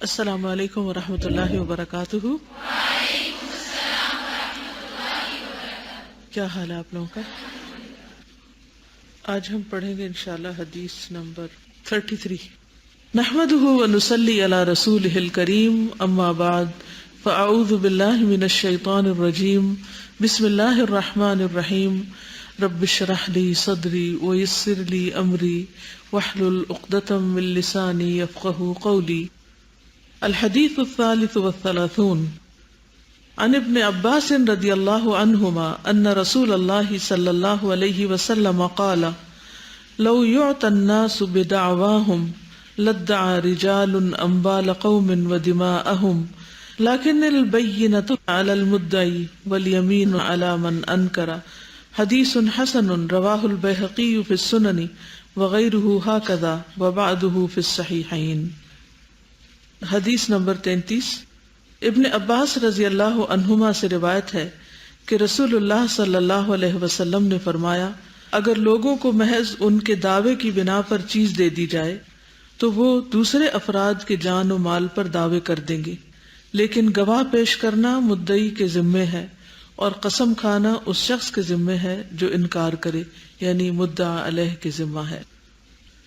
السلام علیکم ورحمۃ اللہ وبرکاتہ۔ کیا حال ہے آپ لوگوں کا؟ آج ہم پڑھیں گے انشاءاللہ حدیث نمبر 33۔ نحمده ونصلی علی رسولہ الکریم، اما بعد فاعوذ باللہ من الشیطان الرجیم، بسم اللہ الرحمن الرحیم۔ رب اشرح لی صدری ویسر لی امری واحلل عقدۃ من لسانی یفقهوا قولی۔ الحدیث الثالث والثلاثون عن ابن عباس رضی اللہ عنہما ان رسول اللہ صلی اللہ علیہ وسلم قال لو يعطى الناس بدعواهم لادعى رجال اموال قوم ودماءهم لكن البينة على المدعي واليمين على من انكر۔ حدیث حسن رواه البيهقي في السنن وغيره هكذا وبعده في الصحيحين۔ حدیث نمبر 33۔ ابن عباس رضی اللہ عنہما سے روایت ہے کہ رسول اللہ صلی اللہ علیہ وسلم نے فرمایا، اگر لوگوں کو محض ان کے دعوے کی بنا پر چیز دے دی جائے تو وہ دوسرے افراد کے جان و مال پر دعوے کر دیں گے، لیکن گواہ پیش کرنا مدعی کے ذمے ہے اور قسم کھانا اس شخص کے ذمے ہے جو انکار کرے، یعنی مدعا علیہ کے ذمہ ہے۔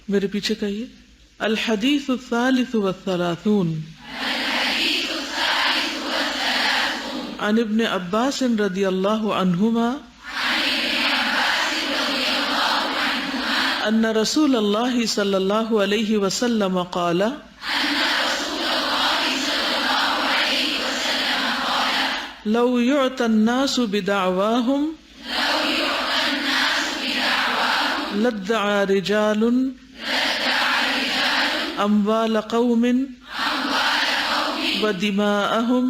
میرے پیچھے کہیے، الحدیث الثالث والثلاثون عن ابن عباس رضی اللہ عنہما ان رسول اللہ صلی اللہ علیہ وسلم قال لو يعطى الناس بدعواهم لادعى رجال اموال قوم ودماءهم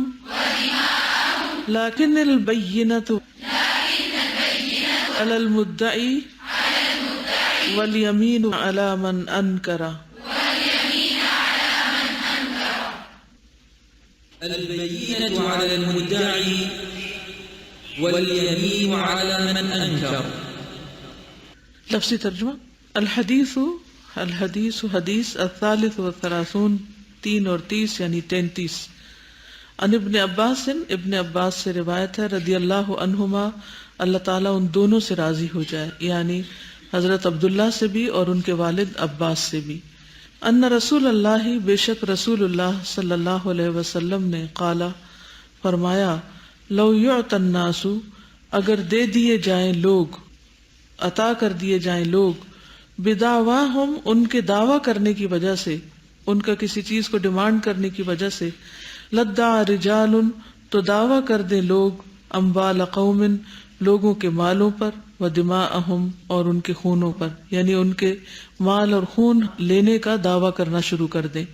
لكن البينة على المدعي واليمين على من انكر۔ البينة على المدعي واليمين على من انكر۔ لفظی ترجمہ، الحدیث حدیث الثالث والثلاثون 3 اور 30 یعنی 33۔ عن ابن عباس، ابن عباس سے روایت ہے رضی اللہ عنہما، اللہ تعالیٰ ان دونوں سے راضی ہو جائے، یعنی حضرت عبداللہ سے بھی اور ان کے والد عباس سے بھی، ان رسول اللہ، بے شک رسول اللہ صلی اللہ علیہ وسلم نے، قالا فرمایا، لو يعطى الناس، اگر دے دیے جائیں لوگ، عطا کر دیے جائیں لوگ، بدعواہم، ان کے دعویٰ کرنے کی وجہ سے، ان کا کسی چیز کو ڈیمانڈ کرنے کی وجہ سے، لدعا رجال، تو دعویٰ کر دیں لوگ، اموال قوم، لوگوں کے مالوں پر، ودماءہم، اور ان کے خونوں پر، یعنی ان کے مال اور خون لینے کا دعویٰ کرنا شروع کر دیں،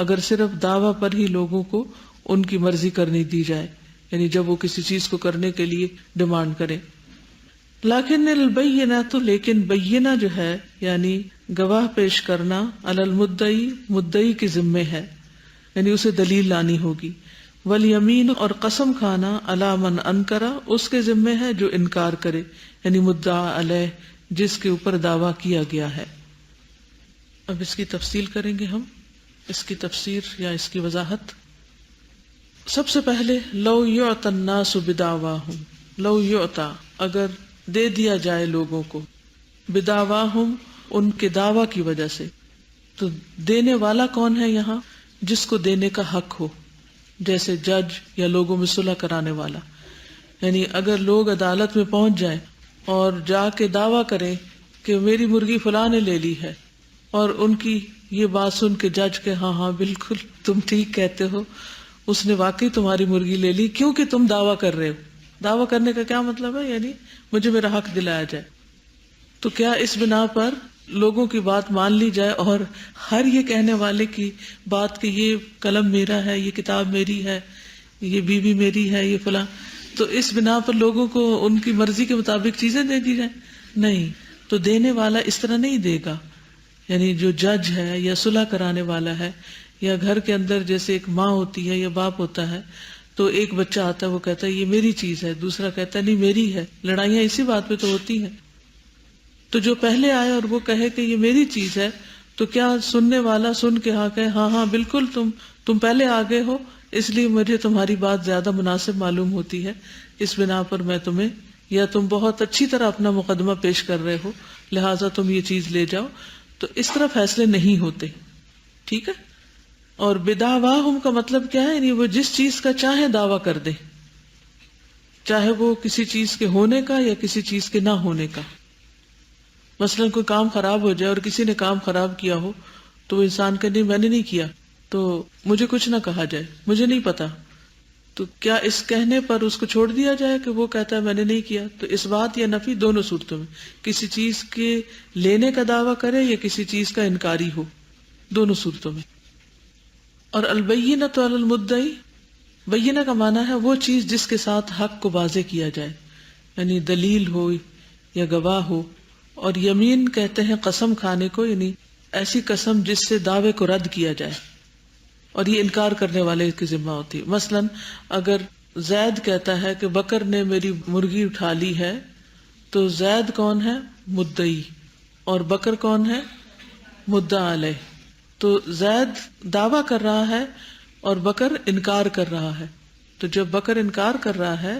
اگر صرف دعویٰ پر ہی لوگوں کو ان کی مرضی کرنی دی جائے، یعنی جب وہ کسی چیز کو کرنے کے لیے ڈیمانڈ کریں۔ لیکن البینۃ، لیکن بینہ جو ہے یعنی گواہ پیش کرنا، علی المدعی، مدعی کے ذمے ہے، یعنی اسے دلیل لانی ہوگی، والیمین، اور قسم کھانا، علی من انکر، اس کے ذمے ہے جو انکار کرے، یعنی مدعا علیہ، جس کے اوپر دعویٰ کیا گیا ہے۔ اب اس کی تفصیل کریں گے ہم، اس کی تفسیر یا اس کی وضاحت۔ سب سے پہلے، لو یعطى الناس بدعواہم، لو یعطى، اگر دے دیا جائے لوگوں کو، بدعواہم، ان کے دعویٰ کی وجہ سے، تو دینے والا کون ہے یہاں؟ جس کو دینے کا حق ہو، جیسے جج یا لوگوں میں صلح کرانے والا، یعنی اگر لوگ عدالت میں پہنچ جائیں اور جا کے دعویٰ کریں کہ میری مرغی فلاں نے لے لی ہے، اور ان کی یہ بات سن کے جج کہ ہاں ہاں بالکل تم ٹھیک کہتے ہو، اس نے واقعی تمہاری مرغی لے لی، کیونکہ تم دعویٰ کر رہے ہو۔ دعویٰ کرنے کا کیا مطلب ہے؟ یعنی مجھے میرا حق دلایا جائے۔ تو کیا اس بنا پر لوگوں کی بات مان لی جائے اور ہر یہ کہنے والے کی بات کہ یہ قلم میرا ہے، یہ کتاب میری ہے، یہ بیوی میری ہے، یہ فلاں، تو اس بنا پر لوگوں کو ان کی مرضی کے مطابق چیزیں دے دی جائیں؟ نہیں، تو دینے والا اس طرح نہیں دے گا، یعنی جو جج ہے یا صلح کرانے والا ہے، یا گھر کے اندر جیسے ایک ماں ہوتی ہے یا باپ ہوتا ہے، تو ایک بچہ آتا ہے وہ کہتا ہے یہ میری چیز ہے، دوسرا کہتا ہے نہیں میری ہے، لڑائیاں اسی بات پہ تو ہوتی ہیں۔ تو جو پہلے آئے اور وہ کہے کہ یہ میری چیز ہے، تو کیا سننے والا سن کے ہاں کہے ہاں ہاں بالکل تم پہلے آگے ہو، اس لیے مجھے تمہاری بات زیادہ مناسب معلوم ہوتی ہے، اس بنا پر میں تمہیں، یا تم بہت اچھی طرح اپنا مقدمہ پیش کر رہے ہو لہٰذا تم یہ چیز لے جاؤ، تو اس طرح فیصلے نہیں ہوتے. ٹھیک ہے. اور بدعواہم کا مطلب کیا ہے؟ یعنی وہ جس چیز کا چاہے دعویٰ کر دے، چاہے وہ کسی چیز کے ہونے کا یا کسی چیز کے نہ ہونے کا. مثلا کوئی کام خراب ہو جائے اور کسی نے کام خراب کیا ہو تو وہ انسان کہ نہیں میں نے نہیں کیا، تو مجھے کچھ نہ کہا جائے، مجھے نہیں پتا، تو کیا اس کہنے پر اس کو چھوڑ دیا جائے کہ وہ کہتا ہے میں نے نہیں کیا؟ تو اس بات یا نفی دونوں صورتوں میں، کسی چیز کے لینے کا دعویٰ کرے یا کسی چیز کا انکاری ہو، دونوں صورتوں میں. اور البینۃ علی المدعی، بینہ کا معنی ہے وہ چیز جس کے ساتھ حق کو واضح کیا جائے، یعنی دلیل ہو یا گواہ ہو. اور یمین کہتے ہیں قسم کھانے کو، یعنی ایسی قسم جس سے دعوے کو رد کیا جائے، اور یہ انکار کرنے والے کی ذمہ ہوتی ہے. مثلا اگر زید کہتا ہے کہ بکر نے میری مرغی اٹھا لی ہے، تو زید کون ہے؟ مدعی، اور بکر کون ہے؟ مدعا علیہ. تو زید دعویٰ کر رہا ہے اور بکر انکار کر رہا ہے. تو جب بکر انکار کر رہا ہے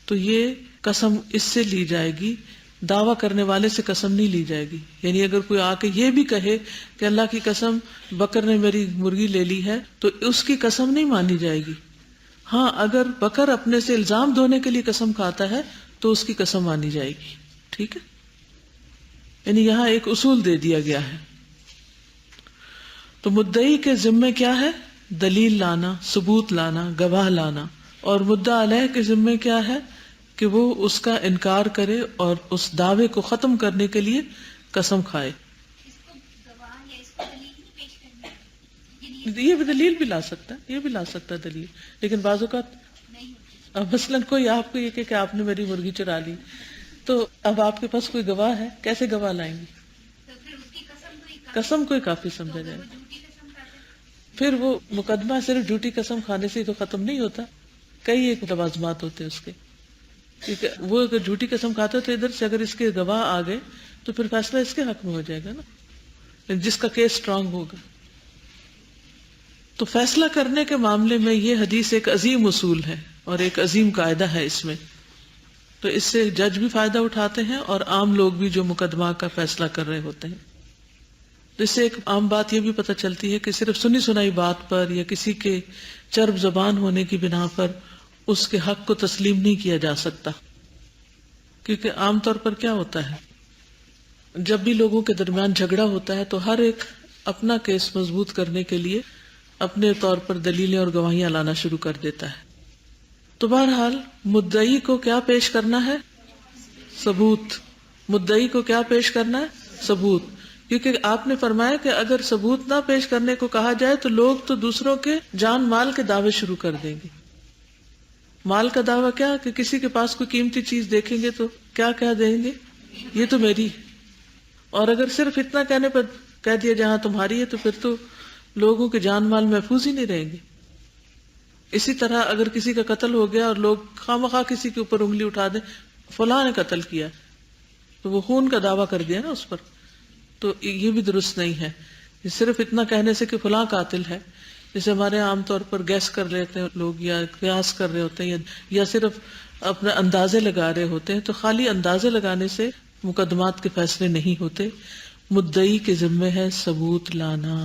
تو یہ قسم اس سے لی جائے گی، دعویٰ کرنے والے سے قسم نہیں لی جائے گی. یعنی اگر کوئی آ کے یہ بھی کہے کہ اللہ کی قسم بکر نے میری مرغی لے لی ہے، تو اس کی قسم نہیں مانی جائے گی. ہاں اگر بکر اپنے سے الزام دھونے کے لیے قسم کھاتا ہے تو اس کی قسم مانی جائے گی. ٹھیک ہے. یعنی یہاں ایک اصول دے دیا گیا ہے. تو مدعی کے ذمے کیا ہے؟ دلیل لانا، ثبوت لانا، گواہ لانا. اور مدعا علیہ کے ذمے کیا ہے؟ کہ وہ اس کا انکار کرے اور اس دعوے کو ختم کرنے کے لیے قسم کھائے. یہ بھی دلیل بھی لا سکتا ہے، یہ بھی لا سکتا ہے دلیل، لیکن بعض اوقات اب مثلاً کوئی آپ کو یہ کہ آپ نے میری مرغی چرا لی، تو اب آپ کے پاس کوئی گواہ ہے، کیسے گواہ لائیں گے؟ قسم کوئی کافی سمجھا جائے. پھر وہ مقدمہ صرف جھوٹی قسم کھانے سے ہی تو ختم نہیں ہوتا، کئی ایک لوازمات ہوتے ہیں اس کے. کیونکہ وہ اگر جھوٹی قسم کھاتا تو ادھر سے اگر اس کے گواہ آ گئے تو پھر فیصلہ اس کے حق میں ہو جائے گا نا، جس کا کیس اسٹرانگ ہوگا. تو فیصلہ کرنے کے معاملے میں یہ حدیث ایک عظیم اصول ہے اور ایک عظیم قاعدہ ہے اس میں. تو اس سے جج بھی فائدہ اٹھاتے ہیں اور عام لوگ بھی جو مقدمہ کا فیصلہ کر رہے ہوتے ہیں. اس سے ایک عام بات یہ بھی پتہ چلتی ہے کہ صرف سنی سنائی بات پر یا کسی کے چرب زبان ہونے کی بنا پر اس کے حق کو تسلیم نہیں کیا جا سکتا. کیونکہ عام طور پر کیا ہوتا ہے، جب بھی لوگوں کے درمیان جھگڑا ہوتا ہے تو ہر ایک اپنا کیس مضبوط کرنے کے لیے اپنے طور پر دلیلیں اور گواہیاں لانا شروع کر دیتا ہے. تو بہرحال مدعی کو کیا پیش کرنا ہے؟ ثبوت. مدعی کو کیا پیش کرنا ہے؟ ثبوت. کیونکہ آپ نے فرمایا کہ اگر ثبوت نہ پیش کرنے کو کہا جائے تو لوگ تو دوسروں کے جان مال کے دعوے شروع کر دیں گے. مال کا دعویٰ کیا کہ کسی کے پاس کوئی قیمتی چیز دیکھیں گے تو کیا کہہ دیں گے؟ یہ تو میری. اور اگر صرف اتنا کہنے پر کہہ دیا جہاں تمہاری ہے تو پھر تو لوگوں کے جان مال محفوظ ہی نہیں رہیں گے. اسی طرح اگر کسی کا قتل ہو گیا اور لوگ خواہ کسی کے اوپر انگلی اٹھا دیں فلاں نے قتل کیا، تو وہ خون کا دعویٰ کر دیا نا اس پر، تو یہ بھی درست نہیں ہے. صرف اتنا کہنے سے کہ فلاں قاتل ہے، جیسے ہمارے عام طور پر گیس کر لیتے ہیں لوگ یا قیاس کر رہے ہوتے ہیں یا صرف اپنے اندازے لگا رہے ہوتے ہیں، تو خالی اندازے لگانے سے مقدمات کے فیصلے نہیں ہوتے. مدعی کے ذمے ہے ثبوت لانا.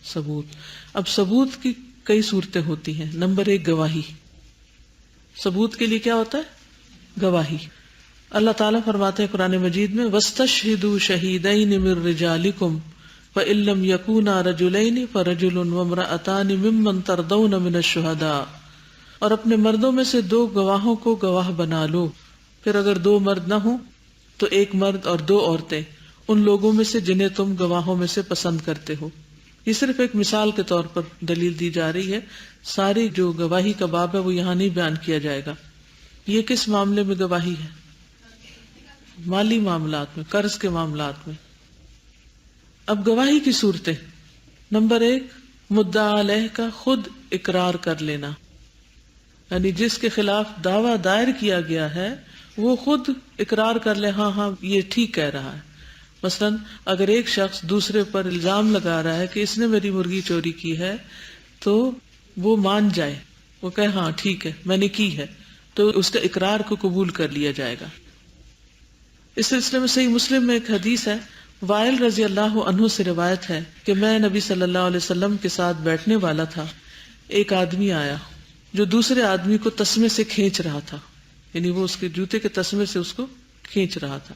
ثبوت. اب ثبوت کی کئی صورتیں ہوتی ہیں. نمبر 1 گواہی. ثبوت کے لیے کیا ہوتا ہے؟ گواہی. اللہ تعالیٰ فرماتے ہیں قرآن مجید میں وَاسْتَشْهِدُوا شَهِيدَيْنِ مِن رِجَالِكُمْ فَإِن لَّمْ يَكُونَا رَجُلَيْنِ فَرَجُلٌ وَامْرَأَتَانِ مِمَّن تَرْضَوْنَ مِنَ الشُّهَدَاءِ، اور اپنے مردوں میں سے 2 گواہوں کو گواہ بنا لو. پھر اگر 2 مرد نہ ہوں تو 1 مرد اور 2 عورتیں ان لوگوں میں سے جنہیں تم گواہوں میں سے پسند کرتے ہو. یہ صرف ایک مثال کے طور پر دلیل دی جا رہی ہے، ساری جو گواہی کا باب ہے وہ یہاں نہیں بیان کیا جائے گا. یہ کس معاملے میں گواہی ہے؟ مالی معاملات میں، قرض کے معاملات میں. اب گواہی کی صورتیں. نمبر 1 مدعا علیہ کا خود اقرار کر لینا، یعنی جس کے خلاف دعویٰ دائر کیا گیا ہے وہ خود اقرار کر لے ہاں ہاں یہ ٹھیک کہہ رہا ہے. مثلاً اگر ایک شخص دوسرے پر الزام لگا رہا ہے کہ اس نے میری مرغی چوری کی ہے تو وہ مان جائے، وہ کہے ہاں ٹھیک ہے میں نے کی ہے، تو اس کے اقرار کو قبول کر لیا جائے گا۔ اس سلسلے میں صحیح مسلم میں ایک حدیث ہے، وائل رضی اللہ عنہ سے روایت ہے کہ میں نبی صلی اللہ علیہ وسلم کے ساتھ بیٹھنے والا تھا، ایک آدمی آیا جو دوسرے آدمی کو تسمے سے کھینچ رہا تھا، یعنی وہ اس کے جوتے کے تسمے سے اس کو کھینچ رہا تھا۔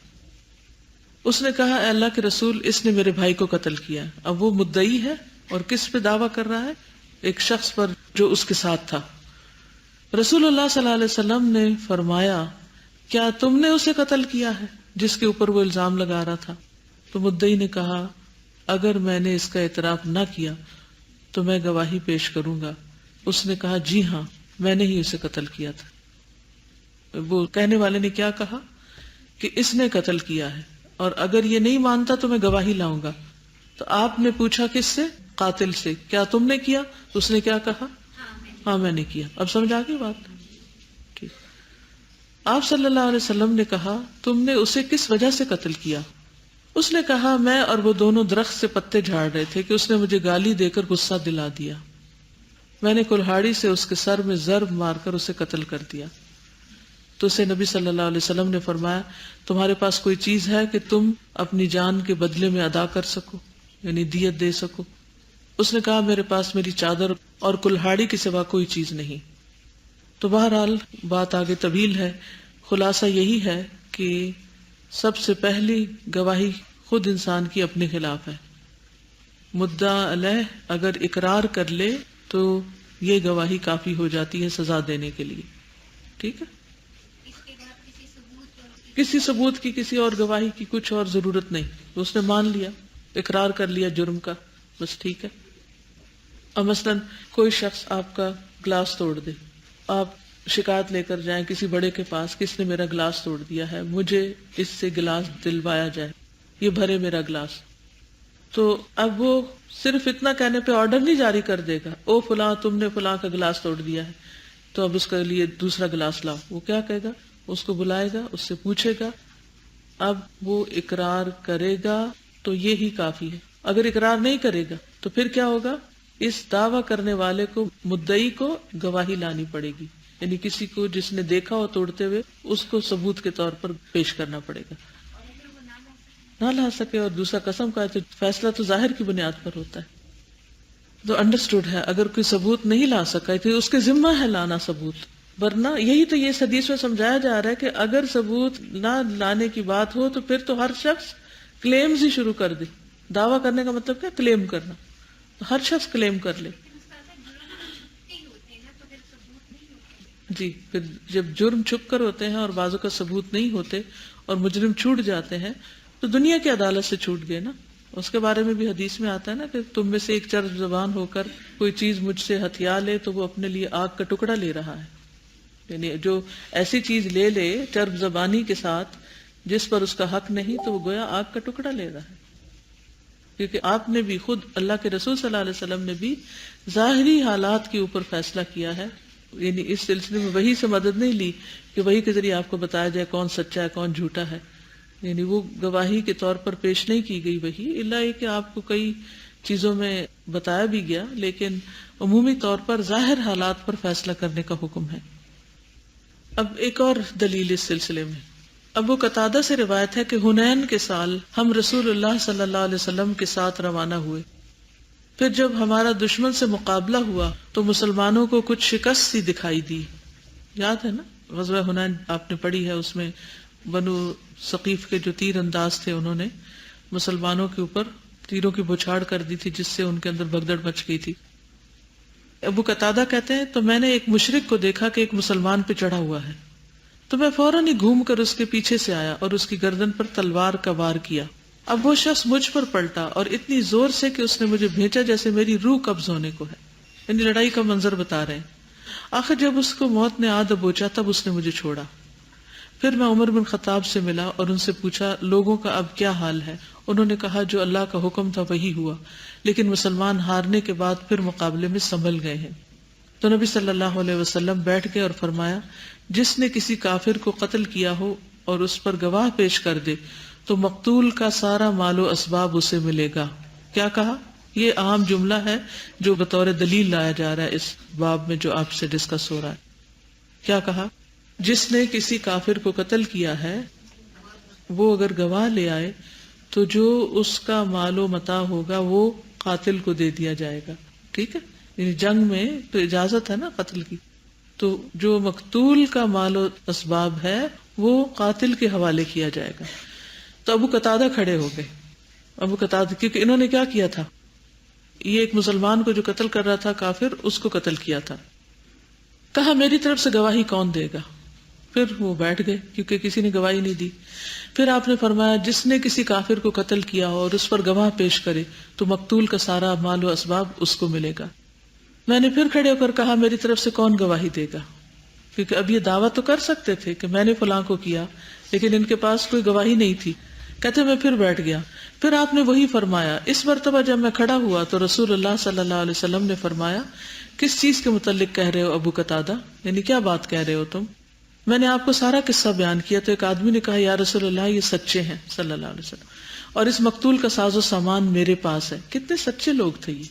اس نے کہا اے اللہ کے رسول، اس نے میرے بھائی کو قتل کیا۔ اب وہ مدعی ہے اور کس پہ دعویٰ کر رہا ہے؟ ایک شخص پر جو اس کے ساتھ تھا۔ رسول اللہ صلی اللہ علیہ وسلم نے فرمایا کیا تم نے اسے قتل کیا ہے جس کے اوپر وہ الزام لگا رہا تھا؟ تو مدعی نے کہا اگر میں نے اس کا اعتراف نہ کیا تو میں گواہی پیش کروں گا۔ اس نے کہا جی ہاں میں نے ہی اسے قتل کیا تھا۔ وہ کہنے والے نے کیا کہا کہ اس نے قتل کیا ہے، اور اگر یہ نہیں مانتا تو میں گواہی لاؤں گا۔ تو آپ نے پوچھا کس سے؟ قاتل سے، کیا تم نے کیا؟ تو اس نے کیا کہا؟ ہاں میں نے کیا۔ اب سمجھ آ گئی بات؟ ٹھیک۔ آپ صلی اللہ علیہ وسلم نے کہا تم نے اسے کس وجہ سے قتل کیا؟ اس نے کہا میں اور وہ دونوں درخت سے پتے جھاڑ رہے تھے کہ اس نے مجھے گالی دے کر غصہ دلا دیا، میں نے کلہاڑی سے اس کے سر میں ضرب مار کر اسے قتل کر دیا۔ تو اسے نبی صلی اللہ علیہ وسلم نے فرمایا تمہارے پاس کوئی چیز ہے کہ تم اپنی جان کے بدلے میں ادا کر سکو، یعنی دیت دے سکو؟ اس نے کہا میرے پاس میری چادر اور کلہاڑی کے سوا کوئی چیز نہیں۔ تو بہرحال بات آگے طویل ہے، خلاصہ یہی ہے کہ سب سے پہلی گواہی خود انسان کی اپنے خلاف ہے۔ مدعا علیہ اگر اقرار کر لے تو یہ گواہی کافی ہو جاتی ہے سزا دینے کے لیے، ٹھیک ہے؟ کسی ثبوت کی، کسی اور گواہی کی کچھ اور ضرورت نہیں، اس نے مان لیا، اقرار کر لیا جرم کا، بس ٹھیک ہے۔ اور مثلاً کوئی شخص آپ کا گلاس توڑ دے، آپ شکایت لے کر جائیں کسی بڑے کے پاس، کس نے میرا گلاس توڑ دیا ہے، مجھے اس سے گلاس دلوایا جائے، یہ بھرے میرا گلاس۔ تو اب وہ صرف اتنا کہنے پہ آرڈر نہیں جاری کر دے گا او فلاں تم نے فلاں کا گلاس توڑ دیا ہے تو اب اس کے لیے دوسرا گلاس لاؤ۔ وہ کیا کہے گا؟ اس کو بلائے گا، اس سے پوچھے گا، اب وہ اقرار کرے گا تو یہی کافی ہے۔ اگر اقرار نہیں کرے گا تو پھر کیا ہوگا؟ اس دعویٰ کرنے والے کو، مدعی کو گواہی لانی پڑے گی، یعنی کسی کو جس نے دیکھا ہو توڑتے ہوئے اس کو ثبوت کے طور پر پیش کرنا پڑے گا۔ نہ لا سکے اور دوسرا قسم کا ہے تو فیصلہ تو ظاہر کی بنیاد پر ہوتا ہے۔ تو انڈرسٹوڈ ہے، اگر کوئی ثبوت نہیں لا سکا تو اس کے ذمہ ہے لانا ثبوت، ورنہ یہی تو یہ حدیث میں سمجھایا جا رہا ہے کہ اگر ثبوت نہ لانے کی بات ہو تو پھر تو ہر شخص کلیمز ہی شروع کر دے۔ دعویٰ کرنے کا مطلب کیا؟ کلیم کرنا، تو ہر شخص کلیم کر لے۔ جی، پھر جب جرم چھپ کر ہوتے ہیں اور بعضوں کا ثبوت نہیں ہوتے اور مجرم چھوٹ جاتے ہیں تو دنیا کی عدالت سے چھوٹ گئے نا۔ اس کے بارے میں بھی حدیث میں آتا ہے نا کہ تم میں سے ایک چرب زبان ہو کر کوئی چیز مجھ سے ہتھیا لے تو وہ اپنے لیے آگ کا ٹکڑا لے رہا ہے، یعنی جو ایسی چیز لے لے چرب زبانی کے ساتھ جس پر اس کا حق نہیں تو وہ گویا آگ کا ٹکڑا لے رہا ہے۔ کیونکہ آپ نے بھی خود، اللہ کے رسول صلی اللہ علیہ وسلم نے بھی ظاہری حالات کے اوپر فیصلہ کیا ہے، یعنی اس سلسلے میں وحی سے مدد نہیں لی کہ وحی کے ذریعے آپ کو بتایا جائے کون سچا ہے کون جھوٹا ہے، یعنی وہ گواہی کے طور پر پیش نہیں کی گئی وحی، الا یہ کہ آپ کو کئی چیزوں میں بتایا بھی گیا، لیکن عمومی طور پر ظاہر حالات پر فیصلہ کرنے کا حکم ہے۔ اب ایک اور دلیل اس سلسلے میں ابو قتادہ سے روایت ہے کہ حنین کے سال ہم رسول اللہ صلی اللہ علیہ وسلم کے ساتھ روانہ ہوئے، پھر جب ہمارا دشمن سے مقابلہ ہوا تو مسلمانوں کو کچھ شکست سی دکھائی دی۔ یاد ہے نا غزوہ حنین آپ نے پڑھی ہے، اس میں بنو ثقیف کے جو تیر انداز تھے انہوں نے مسلمانوں کے اوپر تیروں کی بوچھاڑ کر دی تھی جس سے ان کے اندر بھگدڑ مچ گئی تھی۔ ابو قتادہ کہتے ہیں تو میں نے ایک مشرک کو دیکھا کہ ایک مسلمان پہ چڑھا ہوا ہے، تو میں فوراً ہی گھوم کر اس کے پیچھے سے آیا اور اس کی گردن پر تلوار کا وار کیا۔ اب وہ شخص مجھ پر پلٹا اور اتنی زور سے کہ اس نے مجھے بھیجا جیسے میری روح قبض ہونے کو ہے، یعنی لڑائی کا منظر بتا رہے ہیں۔ آخر جب اس کو موت نے آ دبوچا تب اس نے مجھے چھوڑا۔ پھر میں عمر بن خطاب سے ملا اور ان سے پوچھا لوگوں کا اب کیا حال ہے؟ انہوں نے کہا جو اللہ کا حکم تھا وہی ہوا، لیکن مسلمان ہارنے کے بعد پھر مقابلے میں سنبھل گئے ہیں۔ تو نبی صلی اللہ علیہ وسلم بیٹھ گئے اور فرمایا جس نے کسی کافر کو قتل کیا ہو اور اس پر گواہ پیش کر دے تو مقتول کا سارا مال و اسباب اسے ملے گا. کیا کہا؟ یہ عام جملہ ہے جو بطور دلیل لایا جا رہا ہے اس باب میں جو آپ سے ڈسکس ہو رہا ہے. کیا کہا؟ جس نے کسی کافر کو قتل کیا ہے وہ اگر گواہ لے آئے تو جو اس کا مال و متاع ہوگا وہ قاتل کو دے دیا جائے گا. ٹھیک ہے، یعنی جنگ میں تو اجازت ہے نا قتل کی، تو جو مقتول کا مال و اسباب ہے وہ قاتل کے حوالے کیا جائے گا. تو ابو قتادہ کھڑے ہو گئے. ابو قتادہ، کیونکہ انہوں نے کیا کیا تھا، یہ ایک مسلمان کو جو قتل کر رہا تھا کافر، اس کو قتل کیا تھا. کہا میری طرف سے گواہی کون دے گا؟ پھر وہ بیٹھ گئے کیونکہ کسی نے گواہی نہیں دی. پھر آپ نے فرمایا جس نے کسی کافر کو قتل کیا ہو اور اس پر گواہ پیش کرے تو مقتول کا سارا مال و اسباب اس کو ملے گا. میں نے پھر کھڑے ہو کر کہا میری طرف سے کون گواہی دے گا؟ کیونکہ اب یہ دعویٰ تو کر سکتے تھے کہ میں نے فلاں کو کیا، لیکن ان کے پاس کوئی گواہی نہیں تھی. کہتے میں پھر بیٹھ گیا. پھر آپ نے وہی فرمایا. اس مرتبہ جب میں کھڑا ہوا تو رسول اللہ صلی اللہ علیہ وسلم نے فرمایا کس چیز کے متعلق کہہ رہے ہو ابو قتادہ، یعنی کیا بات کہہ رہے ہو تم؟ میں نے آپ کو سارا قصہ بیان کیا تو ایک آدمی نے کہا یا رسول اللہ یہ سچے ہیں صلی اللہ علیہ وسلم، اور اس مقتول کا ساز و سامان میرے پاس ہے. کتنے سچے لوگ تھے یہ.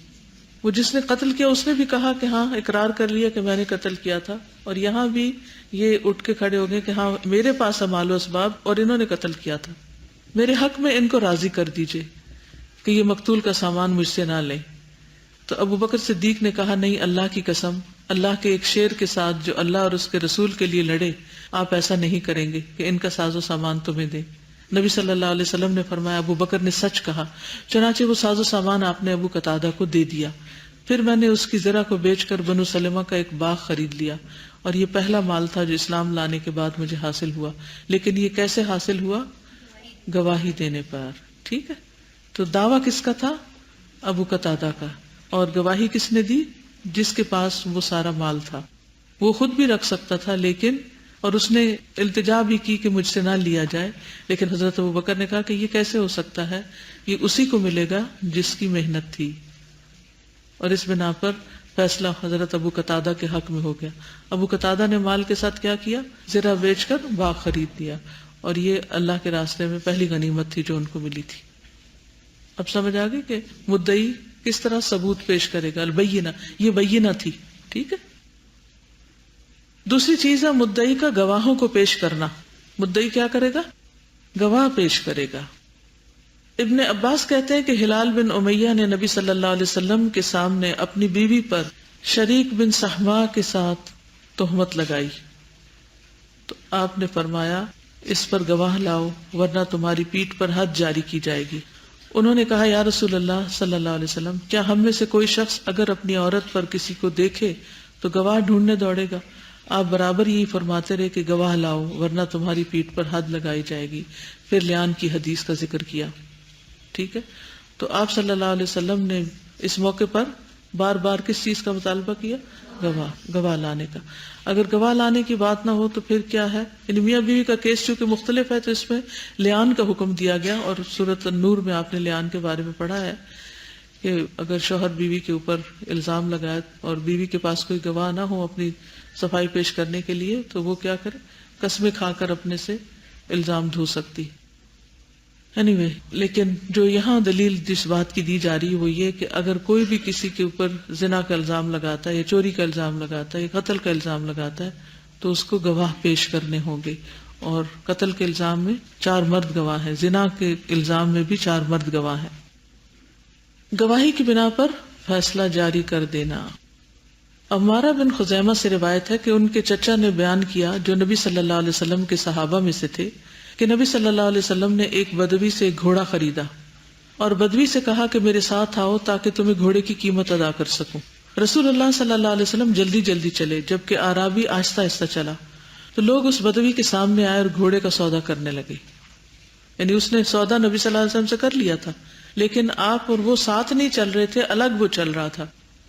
وہ جس نے قتل کیا اس نے بھی کہا کہ ہاں اقرار کر لیا کہ میں نے قتل کیا تھا، اور یہاں بھی یہ اٹھ کے کھڑے ہو گئے کہ ہاں میرے پاس ہے مال و اسباب اور انہوں نے قتل کیا تھا. میرے حق میں ان کو راضی کر دیجئے کہ یہ مقتول کا سامان مجھ سے نہ لیں. تو ابو بکر صدیق نے کہا نہیں، اللہ کی قسم، اللہ کے ایک شیر کے ساتھ جو اللہ اور اس کے رسول کے لیے لڑے، آپ ایسا نہیں کریں گے کہ ان کا ساز و سامان تمہیں دے. نبی صلی اللہ علیہ وسلم نے فرمایا ابو بکر نے سچ کہا. چنانچہ وہ ساز و سامان آپ نے ابو قتادہ کو دے دیا. پھر میں نے اس کی زرع کو بیچ کر بنو سلمہ کا ایک باغ خرید لیا، اور یہ پہلا مال تھا جو اسلام لانے کے بعد مجھے حاصل ہوا. لیکن یہ کیسے حاصل ہوا؟ گواہی دینے پر. ٹھیک ہے، تو دعویٰ کس کا تھا؟ ابو قتادہ کا. اور گواہی کس نے دی؟ جس کے پاس وہ سارا مال تھا. وہ خود بھی رکھ سکتا تھا لیکن، اور اس نے التجا بھی کی کہ مجھ سے نہ لیا جائے، لیکن حضرت ابو بکر نے کہا کہ یہ کیسے ہو سکتا ہے، یہ اسی کو ملے گا جس کی محنت تھی. اور اس بنا پر فیصلہ حضرت ابو قتادہ کے حق میں ہو گیا. ابو قتادہ نے مال کے ساتھ کیا کیا؟ زرع بیچ کر باغ خرید لیا، اور یہ اللہ کے راستے میں پہلی غنیمت تھی جو ان کو ملی تھی. اب سمجھ آ گئی کہ مدعی کس طرح ثبوت پیش کرے گا. البینہ، یہ بینہ تھی. ٹھیک ہے. دوسری چیز ہے مدعی کا گواہوں کو پیش کرنا. مدعی کیا کرے گا؟ گواہ پیش کرے گا. ابن عباس کہتے ہیں کہ ہلال بن امیہ نے نبی صلی اللہ علیہ وسلم کے سامنے اپنی بیوی پر شریک بن صحماء کے ساتھ تہمت لگائی تو آپ نے فرمایا اس پر گواہ لاؤ ورنہ تمہاری پیٹھ پر حد جاری کی جائے گی. انہوں نے کہا یا رسول اللہ صلی اللہ علیہ وسلم، کیا ہم میں سے کوئی شخص اگر اپنی عورت پر کسی کو دیکھے تو گواہ ڈھونڈنے دوڑے گا؟ آپ برابر یہی فرماتے رہے کہ گواہ لاؤ ورنہ تمہاری پیٹھ پر حد لگائی جائے گی. پھر لیان کی حدیث کا ذکر کیا. ٹھیک ہے. تو آپ صلی اللہ علیہ وسلم نے اس موقع پر بار بار کس چیز کا مطالبہ کیا؟ گواہ لانے کا. اگر گواہ لانے کی بات نہ ہو تو پھر کیا ہے؟ یعنی میاں بیوی کا کیس چونکہ مختلف ہے تو اس میں لیان کا حکم دیا گیا، اور سورۃ النور میں آپ نے لیان کے بارے میں پڑھا ہے کہ اگر شوہر بیوی کے اوپر الزام لگائے اور بیوی کے پاس کوئی گواہ نہ ہو اپنی صفائی پیش کرنے کے لیے تو وہ کیا کرے؟ قسمیں کھا کر اپنے سے الزام دھو سکتی. anyway, لیکن جو یہاں دلیل جس بات کی دی جا رہی ہے وہ یہ کہ اگر کوئی بھی کسی کے اوپر زنا کا الزام لگاتا ہے یا چوری کا الزام لگاتا ہے یا قتل کا الزام لگاتا ہے تو اس کو گواہ پیش کرنے ہوں گے. اور قتل کے الزام میں 4 مرد گواہ ہیں، زنا کے الزام میں بھی 4 مرد گواہ ہیں. گواہی کی بنا پر فیصلہ جاری کر دینا. عمارہ بن خزیمہ سے روایت ہے کہ ان کے چچا نے بیان کیا جو نبی صلی اللہ علیہ وسلم کے صحابہ میں سے تھے کہ نبی صلی اللہ علیہ وسلم نے ایک بدوی سے ایک گھوڑا خریدا اور بدوی سے کہا کہ میرے ساتھ آؤ تاکہ تمہیں گھوڑے کی قیمت ادا کر سکوں. رسول اللہ صلی اللہ علیہ وسلم جلدی جلدی چلے جبکہ اعرابی آہستہ آہستہ چلا. تو لوگ اس بدوی کے سامنے آئے اور گھوڑے کا سودا کرنے لگے. یعنی اس نے سودا نبی صلی اللہ علیہ وسلم سے کر لیا تھا لیکن آپ اور وہ ساتھ نہیں چل رہے تھے، الگ وہ چل رہا تھا.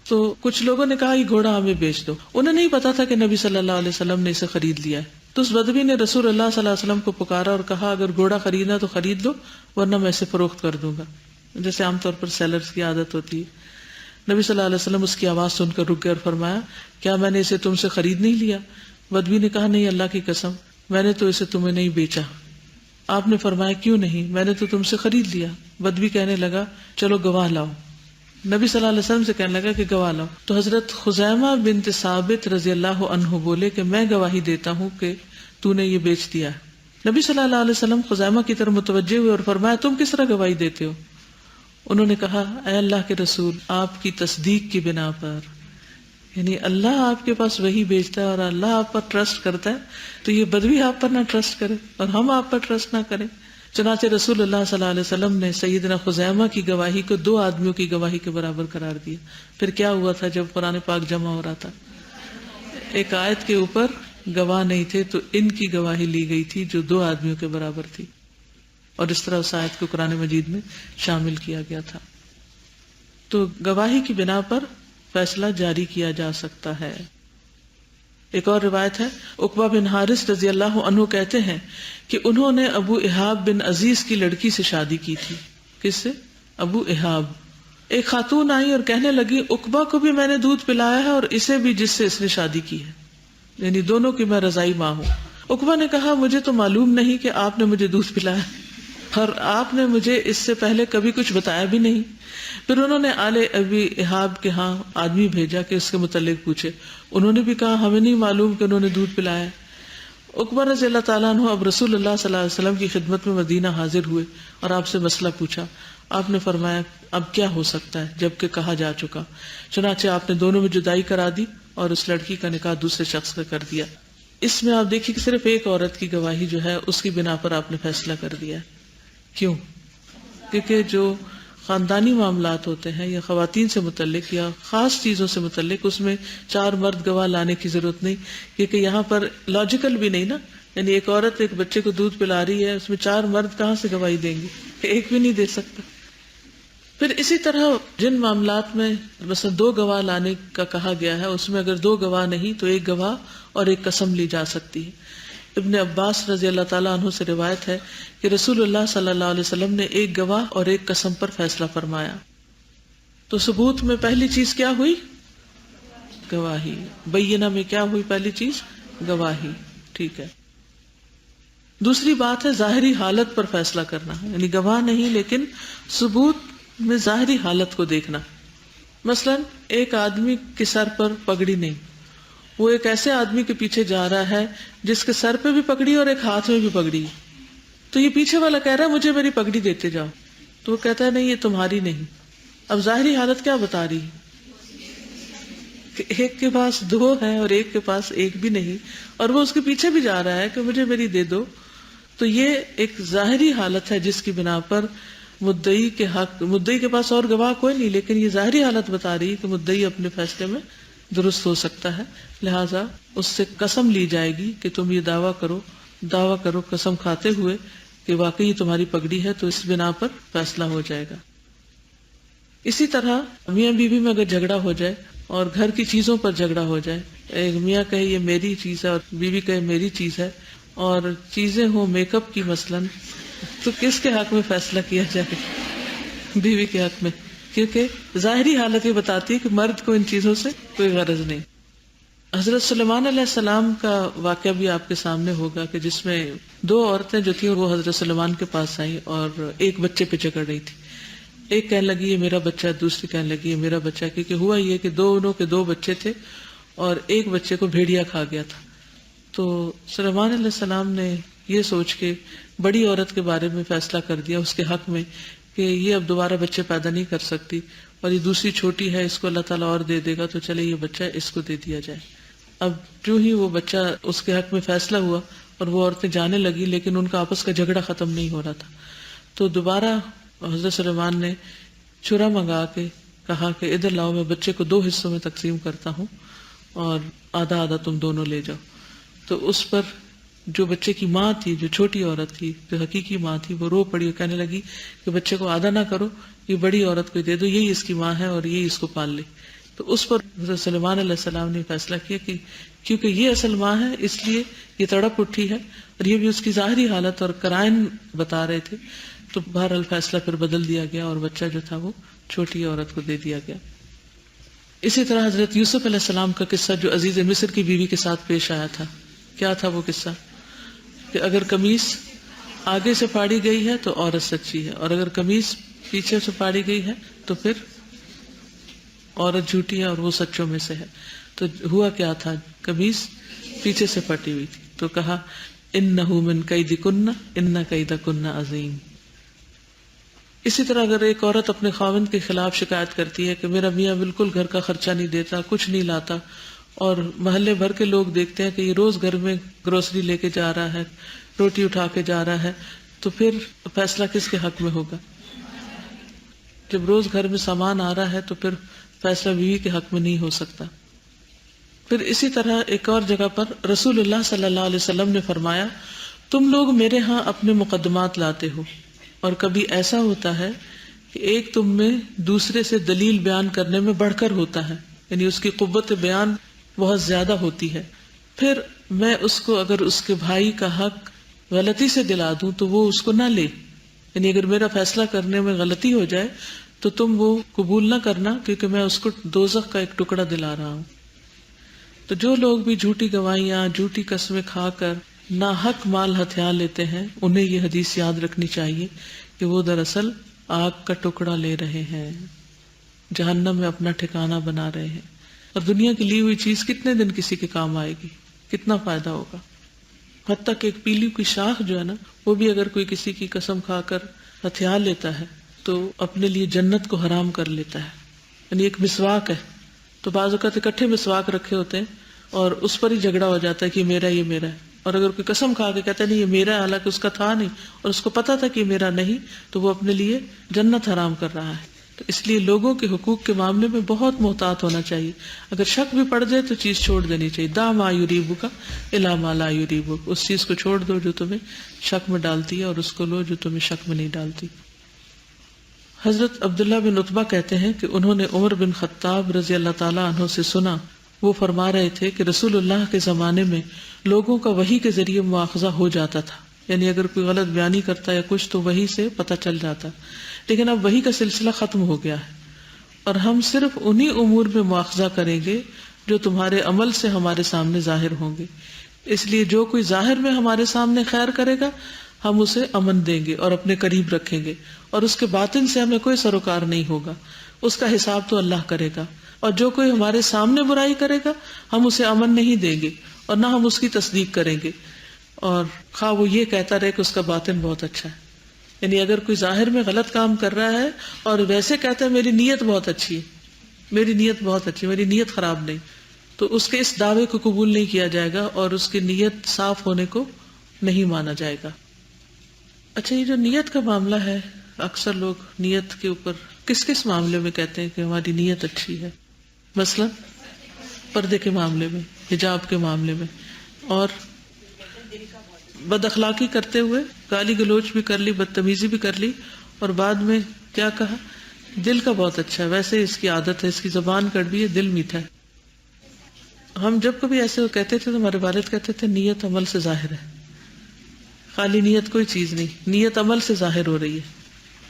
تو کچھ لوگوں نے کہا یہ گھوڑا ہمیں بیچ دو. انہیں نہیں پتا تھا کہ نبی صلی اللہ علیہ وسلم نے اسے خرید لیا ہے. تو اس بدوی نے رسول اللہ صلی اللہ علیہ وسلم کو پکارا اور کہا اگر گھوڑا خریدنا تو خرید لو ورنہ میں اسے فروخت کر دوں گا، جیسے عام طور پر سیلرز کی عادت ہوتی ہے. نبی صلی اللہ علیہ وسلم اس کی آواز سن کر رک گئے اور فرمایا کیا میں نے اسے تم سے خرید نہیں لیا؟ بدوی نے کہا نہیں، اللہ کی قسم میں نے تو اسے تمہیں نہیں بیچا. آپ نے فرمایا کیوں نہیں، میں نے تو تم سے خرید لیا۔ بدوی کہنے لگا چلو گواہ لاؤ۔ نبی صلی اللہ علیہ وسلم سے کہنے لگا کہ گواہ لاؤ، تو حضرت خزیمہ بنت ثابت رضی اللہ عنہ بولے کہ میں گواہی دیتا ہوں کہ تو نے یہ بیچ دیا ہے۔ نبی صلی اللہ علیہ وسلم خزیمہ کی طرف متوجہ ہوئے اور فرمایا تم کس طرح گواہی دیتے ہو؟ انہوں نے کہا اے اللہ کے رسول، آپ کی تصدیق کی بنا پر، یعنی اللہ آپ کے پاس وہی بھیجتا ہے اور اللہ آپ پر ٹرسٹ کرتا ہے، تو یہ بدوی آپ پر نہ ٹرسٹ کرے اور ہم آپ پر ٹرسٹ نہ کریں۔ چنانچہ رسول اللہ صلی اللہ علیہ وسلم نے سیدنا خزیمہ کی گواہی کو 2 آدمیوں کی گواہی کے برابر قرار دیا۔ پھر کیا ہوا تھا جب قرآن پاک جمع ہو رہا تھا، ایک آیت کے اوپر گواہ نہیں تھے تو ان کی گواہی لی گئی تھی جو 2 آدمیوں کے برابر تھی، اور اس طرح اس آیت کو قرآن مجید میں شامل کیا گیا تھا۔ تو گواہی کی بنا پر فیصلہ جاری کیا جا سکتا ہے۔ ایک اور روایت ہے، عقبہ بن حارث رضی اللہ عنہ کہتے ہیں کہ انہوں نے ابو احاب بن عزیز کی لڑکی سے شادی کی تھی۔ کس سے؟ ابو احاب۔ ایک خاتون آئی اور کہنے لگی عقبہ کو بھی میں نے دودھ پلایا ہے اور اسے بھی جس سے اس نے شادی کی ہے، یعنی دونوں کی میں رضائی ماں ہوں۔ عقبہ نے کہا مجھے تو معلوم نہیں کہ آپ نے مجھے دودھ پلایا اور آپ نے مجھے اس سے پہلے کبھی کچھ بتایا بھی نہیں۔ پھر انہوں نے آل ابی احاب کے ہاں آدمی بھیجا کہ اس کے متعلق پوچھے، انہوں نے بھی کہا ہمیں نہیں معلوم کہ انہوں نے دودھ پلایا۔ عقبہ رضی اللہ تعالیٰ عنہ اب رسول اللہ صلی اللہ علیہ وسلم کی خدمت میں مدینہ حاضر ہوئے اور آپ سے مسئلہ پوچھا۔ آپ نے فرمایا اب کیا ہو سکتا ہے جبکہ کہا جا چکا۔ چنانچہ آپ نے دونوں میں جدائی کرا دی اور اس لڑکی کا نکاح دوسرے شخص کا کر دیا۔ اس میں آپ دیکھیے کہ صرف ایک عورت کی گواہی جو ہے اس کی بنا پر آپ نے فیصلہ کر دیا۔ کیوں؟ کیونکہ جو خاندانی معاملات ہوتے ہیں یا خواتین سے متعلق یا خاص چیزوں سے متعلق اس میں 4 مرد گواہ لانے کی ضرورت نہیں، کیونکہ یہاں پر لاجیکل بھی نہیں نا، یعنی ایک عورت ایک بچے کو دودھ پلا رہی ہے، اس میں 4 مرد کہاں سے گواہی دیں گے؟ ایک بھی نہیں دے سکتا۔ پھر اسی طرح جن معاملات میں مثلا 2 گواہ لانے کا کہا گیا ہے اس میں اگر 2 گواہ نہیں تو 1 گواہ اور 1 قسم لی جا سکتی ہے۔ ابن عباس رضی اللہ تعالیٰ عنہ سے روایت ہے کہ رسول اللہ صلی اللہ علیہ وسلم نے 1 گواہ اور 1 قسم پر فیصلہ فرمایا۔ تو ثبوت میں پہلی چیز کیا ہوئی؟ گواہی۔ بینہ میں کیا ہوئی پہلی چیز؟ گواہی۔ ٹھیک ہے۔ دوسری بات ہے ظاہری حالت پر فیصلہ کرنا، یعنی گواہ نہیں لیکن ثبوت میں ظاہری حالت کو دیکھنا۔ مثلا ایک آدمی کے سر پر پگڑی نہیں، وہ ایک ایسے آدمی کے پیچھے جا رہا ہے جس کے سر پہ بھی پگڑی اور ایک ہاتھ میں بھی پگڑی، تو یہ پیچھے والا کہہ رہا ہے مجھے میری پگڑی دیتے جاؤ، تو وہ کہتا ہے نہیں یہ تمہاری نہیں۔ اب ظاہری حالت کیا بتا رہی کہ ایک کے پاس 2 ہے اور ایک کے پاس 1 بھی نہیں، اور وہ اس کے پیچھے بھی جا رہا ہے کہ مجھے میری دے دو۔ تو یہ ایک ظاہری حالت ہے جس کی بنا پر مدعی کے پاس اور گواہ کوئی نہیں، لیکن یہ ظاہری حالت بتا رہی ہے کہ مدعی اپنے فیصلے میں درست ہو سکتا ہے، لہٰذا اس سے قسم لی جائے گی کہ تم یہ دعویٰ کرو قسم کھاتے ہوئے کہ واقعی تمہاری پگڑی ہے، تو اس بنا پر فیصلہ ہو جائے گا۔ اسی طرح میاں بیوی میں اگر جھگڑا ہو جائے اور گھر کی چیزوں پر جھگڑا ہو جائے، ایک میاں کہے یہ میری چیز ہے اور بیوی کہے میری چیز ہے، اور چیزیں ہوں میک اپ کی مثلاً، تو کس کے حق میں فیصلہ کیا جائے؟ بیوی کے حق میں، کیونکہ ظاہری حالت یہ بتاتی ہے کہ مرد کو ان چیزوں سے کوئی غرض نہیں۔ حضرت سلیمان علیہ السلام کا واقعہ بھی آپ کے سامنے ہوگا کہ جس میں 2 عورتیں جو تھیں وہ حضرت سلیمان کے پاس آئیں اور ایک بچے پہ جھگڑ رہی تھی۔ ایک کہنے لگی یہ میرا بچہ، دوسری کہنے لگی یہ میرا بچہ، کیونکہ ہوا یہ کہ دونوں کے 2 بچے تھے اور ایک بچے کو بھیڑیا کھا گیا تھا۔ تو سلیمان علیہ السلام نے یہ سوچ کے بڑی عورت کے بارے میں فیصلہ کر دیا اس کے حق میں کہ یہ اب دوبارہ بچے پیدا نہیں کر سکتی، اور یہ دوسری چھوٹی ہے اس کو اللہ تعالیٰ اور دے دے گا، تو چلے یہ بچہ اس کو دے دیا جائے۔ اب جو ہی وہ بچہ اس کے حق میں فیصلہ ہوا اور وہ عورتیں جانے لگی، لیکن ان کا آپس کا جھگڑا ختم نہیں ہو رہا تھا، تو دوبارہ حضرت سلیمان نے چھرا منگا کے کہا کہ ادھر لاؤ، میں بچے کو 2 حصوں میں تقسیم کرتا ہوں اور آدھا آدھا تم دونوں لے جاؤ۔ تو اس پر جو بچے کی ماں تھی، جو چھوٹی عورت تھی، جو حقیقی ماں تھی، وہ رو پڑی اور کہنے لگی کہ بچے کو آدھا نہ کرو، یہ بڑی عورت کو دے دو، یہی اس کی ماں ہے اور یہی اس کو پال لے۔ تو اس پر حضرت سلیمان علیہ السلام نے فیصلہ کیا کہ کیونکہ یہ اصل ماں ہے اس لیے یہ تڑپ اٹھی ہے، اور یہ بھی اس کی ظاہری حالت اور قرائن بتا رہے تھے، تو بہرحال فیصلہ پھر بدل دیا گیا اور بچہ جو تھا وہ چھوٹی عورت کو دے دیا گیا۔ اسی طرح حضرت یوسف علیہ السلام کا قصہ جو عزیز مصر کی بیوی کے ساتھ پیش آیا تھا، کیا تھا وہ قصہ کہ اگر قمیص آگے سے پھاڑی گئی ہے تو عورت سچی ہے، اور اگر قمیص پیچھے سے پھاڑی گئی ہے تو پھر عورت جھوٹی ہے اور وہ سچوں میں سے ہے۔ تو ہوا کیا تھا، قمیص پیچھے سے پھٹی ہوئی تھی، تو کہا انہ من کیدکن ان کیدکن عظیم۔ اسی طرح اگر ایک عورت اپنے خاوند کے خلاف شکایت کرتی ہے کہ میرا میاں بالکل گھر کا خرچہ نہیں دیتا، کچھ نہیں لاتا، اور محلے بھر کے لوگ دیکھتے ہیں کہ یہ روز گھر میں گروسری لے کے جا رہا ہے، روٹی اٹھا کے جا رہا ہے، تو پھر فیصلہ کس کے حق میں ہوگا؟ جب روز گھر میں سامان آ رہا ہے تو پھر فیصلہ بیوی کے حق میں نہیں ہو سکتا۔ پھر اسی طرح ایک اور جگہ پر رسول اللہ صلی اللہ علیہ وسلم نے فرمایا تم لوگ میرے ہاں اپنے مقدمات لاتے ہو، اور کبھی ایسا ہوتا ہے کہ ایک تم میں دوسرے سے دلیل بیان کرنے میں بڑھ کر ہوتا ہے، یعنی اس کی قوت بیان بہت زیادہ ہوتی ہے، پھر میں اس کو اگر اس کے بھائی کا حق غلطی سے دلا دوں تو وہ اس کو نہ لے، یعنی اگر میرا فیصلہ کرنے میں غلطی ہو جائے تو تم وہ قبول نہ کرنا، کیونکہ میں اس کو دوزخ کا ایک ٹکڑا دلا رہا ہوں۔ تو جو لوگ بھی جھوٹی گواہیاں، جھوٹی قسمیں کھا کر ناحق مال ہتھیار لیتے ہیں، انہیں یہ حدیث یاد رکھنی چاہیے کہ وہ دراصل آگ کا ٹکڑا لے رہے ہیں، جہنم میں اپنا ٹھکانہ بنا رہے ہیں۔ اور دنیا کی لی ہوئی چیز کتنے دن کسی کے کام آئے گی، کتنا فائدہ ہوگا؟ حتیٰ کہ ایک پیلی کی شاخ جو ہے نا، وہ بھی اگر کوئی کسی کی قسم کھا کر ہتھیار لیتا ہے تو اپنے لیے جنت کو حرام کر لیتا ہے۔ یعنی ایک مسواک ہے تو بعض اوقات اکٹھے مسواک رکھے ہوتے ہیں اور اس پر ہی جھگڑا ہو جاتا ہے کہ یہ میرا ہے، اور اگر کوئی قسم کھا کے کہتا ہے نہیں یہ میرا ہے، حالانکہ اس کا تھا نہیں اور اس کو پتا تھا کہ یہ میرا نہیں، تو وہ اپنے لیے جنت حرام کر رہا ہے۔ تو اس لیے لوگوں کے حقوق کے معاملے میں بہت محتاط ہونا چاہیے، اگر شک بھی پڑ جائے تو چیز چھوڑ دینی چاہیے۔ دا ما یریبک الی ما لا یریبک، اس چیز کو چھوڑ دو جو تمہیں شک میں ڈالتی ہے، اور اس کو لو جو تمہیں شک میں نہیں ڈالتی۔ حضرت عبداللہ بن عتبہ کہتے ہیں کہ انہوں نے عمر بن خطاب رضی اللہ تعالیٰ عنہ سے سنا، وہ فرما رہے تھے کہ رسول اللہ کے زمانے میں لوگوں کا وحی کے ذریعے مواخذہ ہو جاتا تھا، یعنی اگر کوئی غلط بیانی کرتا یا کچھ تو وحی سے پتہ چل جاتا، لیکن اب وحی کا سلسلہ ختم ہو گیا ہے، اور ہم صرف انہی امور میں مواخذہ کریں گے جو تمہارے عمل سے ہمارے سامنے ظاہر ہوں گے۔ اس لیے جو کوئی ظاہر میں ہمارے سامنے خیر کرے گا ہم اسے امن دیں گے اور اپنے قریب رکھیں گے، اور اس کے باطن سے ہمیں کوئی سروکار نہیں ہوگا، اس کا حساب تو اللہ کرے گا۔ اور جو کوئی ہمارے سامنے برائی کرے گا ہم اسے امن نہیں دیں گے اور نہ ہم اس کی تصدیق کریں گے، اور خواہ وہ یہ کہتا رہے کہ اس کا باطن بہت اچھا ہے۔ یعنی اگر کوئی ظاہر میں غلط کام کر رہا ہے اور ویسے کہتا ہے میری نیت بہت اچھی ہے، میری نیت بہت اچھی ہے، میری نیت خراب نہیں، تو اس کے اس دعوے کو قبول نہیں کیا جائے گا اور اس کی نیت صاف ہونے کو نہیں مانا جائے گا۔ اچھا، یہ جو نیت کا معاملہ ہے، اکثر لوگ نیت کے اوپر کس کس معاملے میں کہتے ہیں کہ ہماری نیت اچھی ہے؟ مثلا پردے کے معاملے میں، حجاب کے معاملے میں، اور بد اخلاقی کرتے ہوئے گالی گلوچ بھی کر لی، بدتمیزی بھی کر لی، اور بعد میں کیا کہا؟ دل کا بہت اچھا ہے، ویسے اس کی عادت ہے، اس کی زبان کڑوی ہے، دل میٹھا ہے۔ ہم جب کبھی ایسے کہتے تھے تو ہمارے والد کہتے تھے نیت عمل سے ظاہر ہے، خالی نیت کوئی چیز نہیں، نیت عمل سے ظاہر ہو رہی ہے۔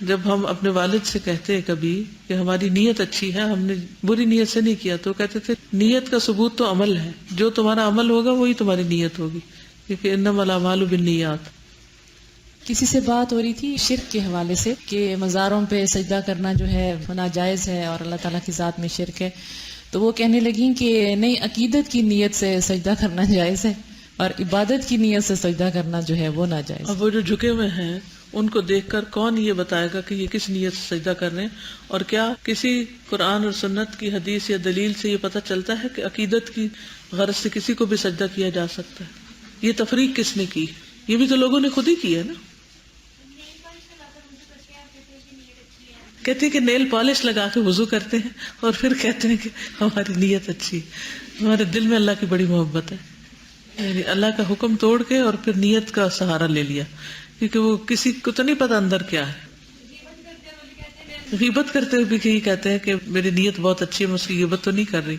جب ہم اپنے والد سے کہتے ہیں کبھی کہ ہماری نیت اچھی ہے، ہم نے بری نیت سے نہیں کیا، تو کہتے تھے نیت کا ثبوت تو عمل ہے، جو تمہارا عمل ہوگا وہی تمہاری نیت ہوگی، کیونکہ انما الاعمال بالنیات۔ کسی سے بات ہو رہی تھی شرک کے حوالے سے کہ مزاروں پہ سجدہ کرنا جو ہے ناجائز ہے اور اللہ تعالیٰ کی ذات میں شرک ہے، تو وہ کہنے لگیں کہ نہیں، عقیدت کی نیت سے سجدہ کرنا جائز ہے اور عبادت کی نیت سے سجدہ کرنا جو ہے وہ ناجائز۔ اب وہ جو جھکے ہوئے ہیں ان کو دیکھ کر کون یہ بتائے گا کہ یہ کس نیت سے سجدہ کر رہے ہیں؟ اور کیا کسی قرآن اور سنت کی حدیث یا دلیل سے یہ پتہ چلتا ہے کہ عقیدت کی غرض سے کسی کو بھی سجدہ کیا جا سکتا ہے؟ یہ تفریق کس نے کی؟ یہ بھی تو لوگوں نے خود ہی کی ہے نا۔ کہتے ہیں کہ نیل پالش لگا کے وضو کرتے ہیں اور پھر کہتے ہیں کہ ہماری نیت اچھی ہے، ہمارے دل میں اللہ کی بڑی محبت ہے، یعنی اللہ کا حکم توڑ کے اور پھر نیت کا سہارا لے لیا، کیونکہ وہ کسی کو تو نہیں پتا اندر کیا ہے۔ غیبت کرتے ہوئے بھی کہتے ہیں کہ میری نیت بہت اچھی ہے، میں اس کی غیبت تو نہیں کر رہی۔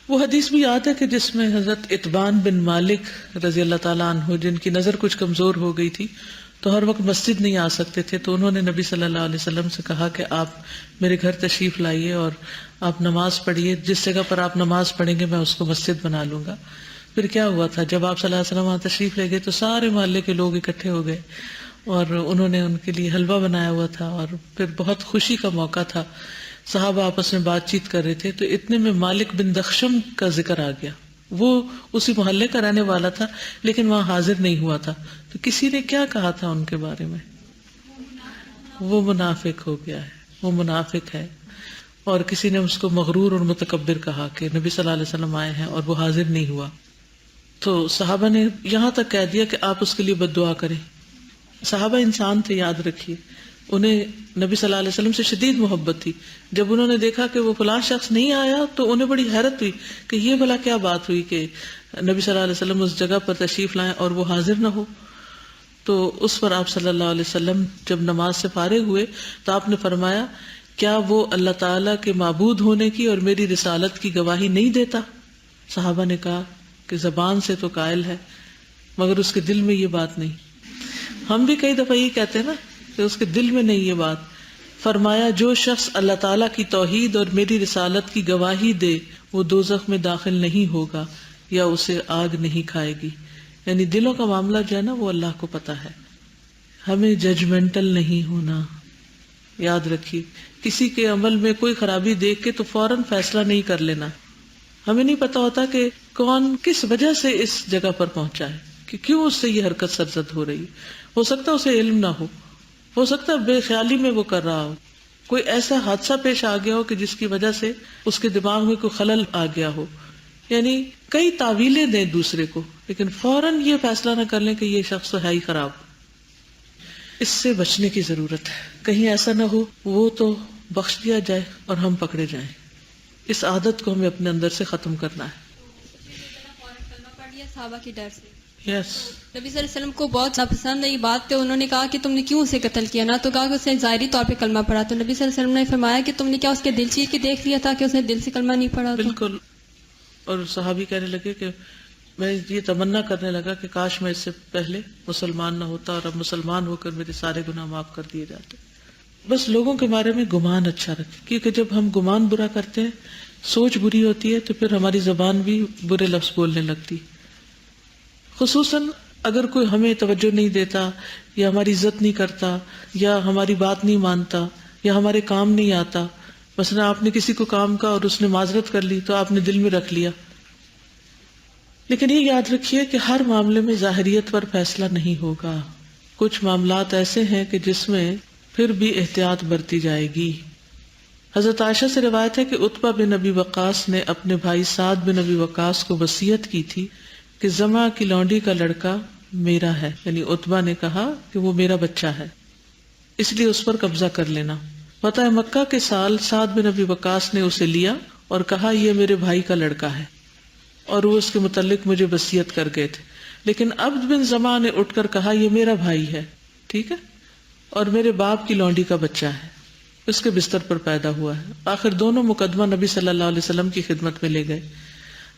وہ حدیث بھی یاد ہے کہ جس میں حضرت اتبان بن مالک رضی اللہ تعالیٰ عنہ، جن کی نظر کچھ کمزور ہو گئی تھی تو ہر وقت مسجد نہیں آ سکتے تھے، تو انہوں نے نبی صلی اللہ علیہ وسلم سے کہا کہ آپ میرے گھر تشریف لائیے اور آپ نماز پڑھیے، جس جگہ پر آپ نماز پڑھیں گے میں اس کو مسجد بنا لوں گا۔ پھر کیا ہوا تھا، جب آپ صلی اللہ علیہ وسلم وہاں تشریف لے گئے تو سارے محلے کے لوگ اکٹھے ہو گئے اور انہوں نے ان کے لیے حلوہ بنایا ہوا تھا، اور پھر بہت خوشی کا موقع تھا، صحابہ آپس میں بات چیت کر رہے تھے، تو اتنے میں مالک بن دخشم کا ذکر آ گیا. وہ اسی محلے کا رہنے والا تھا لیکن وہاں حاضر نہیں ہوا تھا. تو کسی نے کیا کہا تھا ان کے بارے میں؟ وہ منافق ہو گیا ہے، وہ منافق ہے. اور کسی نے اس کو مغرور اور متکبر کہا کہ نبی صلی اللہ علیہ وسلم آئے ہیں اور وہ حاضر نہیں ہوا. تو صحابہ نے یہاں تک کہہ دیا کہ آپ اس کے لیے بد دعا کریں. صحابہ انسان تھے، یاد رکھیے، انہیں نبی صلی اللہ علیہ وسلم سے شدید محبت تھی. جب انہوں نے دیکھا کہ وہ فلاں شخص نہیں آیا تو انہیں بڑی حیرت ہوئی کہ یہ بھلا کیا بات ہوئی کہ نبی صلی اللہ علیہ وسلم اس جگہ پر تشریف لائیں اور وہ حاضر نہ ہو. تو اس پر آپ صلی اللہ علیہ وسلم جب نماز سے فارغ ہوئے تو آپ نے فرمایا، کیا وہ اللہ تعالیٰ کے معبود ہونے کی اور میری رسالت کی گواہی نہیں دیتا؟ صحابہ نے کہا کہ زبان سے تو قائل ہے مگر اس کے دل میں یہ بات نہیں. ہم بھی کئی دفعہ یہ کہتے ہیں نا کہ اس کے دل میں نہیں یہ بات. فرمایا جو شخص اللہ تعالیٰ کی توحید اور میری رسالت کی گواہی دے وہ دوزخ میں داخل نہیں ہوگا یا اسے آگ نہیں کھائے گی. یعنی دلوں کا معاملہ جو ہے نا وہ اللہ کو پتا ہے. ہمیں ججمنٹل نہیں ہونا. یاد رکھیے، کسی کے عمل میں کوئی خرابی دیکھ کے تو فوراً فیصلہ نہیں کر لینا. ہمیں نہیں پتا ہوتا کہ کون کس وجہ سے اس جگہ پر پہنچا ہے، کہ کیوں اس سے یہ حرکت سرزد ہو رہی. ہو سکتا ہے اسے علم نہ ہو سکتا ہے بے خیالی میں وہ کر رہا ہو، کوئی ایسا حادثہ پیش آ گیا ہو کہ جس کی وجہ سے اس کے دماغ میں کوئی خلل آ گیا ہو. یعنی کئی تعویلیں دیں دوسرے کو لیکن فوراً یہ فیصلہ نہ کر لیں کہ یہ شخص تو ہے ہی خراب. اس سے بچنے کی ضرورت ہے، کہیں ایسا نہ ہو وہ تو بخش دیا جائے اور ہم پکڑے جائیں. اس عادت کو ہمیں اپنے اندر سے ختم کرنا ہے. صحابہ کی ڈر سے یس نبی صلی اللہ علیہ وسلم کو بہت ناپسند ہے یہ بات، تو انہوں نے کہا کہ تم نے کیوں اسے قتل کیا؟ نہ تو کہا کہ اس نے ظاہری طور پہ کلمہ پڑھا، تو نبی صلی اللہ علیہ وسلم نے فرمایا کہ تم نے کیا اس کے دل چیر کے دیکھ لیا تھا کہ اس نے دل سے کلمہ نہیں پڑھا؟ بالکل. اور صحابی کہنے لگے کہ میں یہ تمنا کرنے لگا کہ کاش میں اس سے پہلے مسلمان نہ ہوتا اور اب مسلمان ہو کر میرے سارے گناہ معاف کر دیے جاتے. بس لوگوں کے بارے میں گمان اچھا رکھیں، کیونکہ جب ہم گمان برا کرتے ہیں، سوچ بری ہوتی ہے، تو پھر ہماری زبان بھی برے لفظ بولنے لگتی. خصوصاً اگر کوئی ہمیں توجہ نہیں دیتا یا ہماری عزت نہیں کرتا یا ہماری بات نہیں مانتا یا ہمارے کام نہیں آتا. مثلا آپ نے کسی کو کام کا اور اس نے معذرت کر لی تو آپ نے دل میں رکھ لیا. لیکن یہ یاد رکھیے کہ ہر معاملے میں ظاہریت پر فیصلہ نہیں ہوگا. کچھ معاملات ایسے ہیں کہ جس میں پھر بھی احتیاط برتی جائے گی. حضرت عائشہ سے روایت ہے کہ عتبہ بن ابی وقاص نے اپنے بھائی سعد بن ابی وقاص کو وصیت کی تھی کہ زما کی لونڈی کا لڑکا میرا ہے. یعنی عتبہ نے کہا کہ وہ میرا بچہ ہے، اس لیے اس پر قبضہ کر لینا. فتح مکہ کے سال سعد بن ابی وقاص نے اسے لیا اور کہا یہ میرے بھائی کا لڑکا ہے، اور وہ اس کے متعلق مجھے وصیت کر گئے تھے. لیکن عبد بن زما نے اٹھ کر کہا یہ میرا بھائی ہے، ٹھیک ہے، اور میرے باپ کی لونڈی کا بچہ ہے، اس کے بستر پر پیدا ہوا ہے. آخر دونوں مقدمہ نبی صلی اللہ علیہ وسلم کی خدمت میں لے گئے.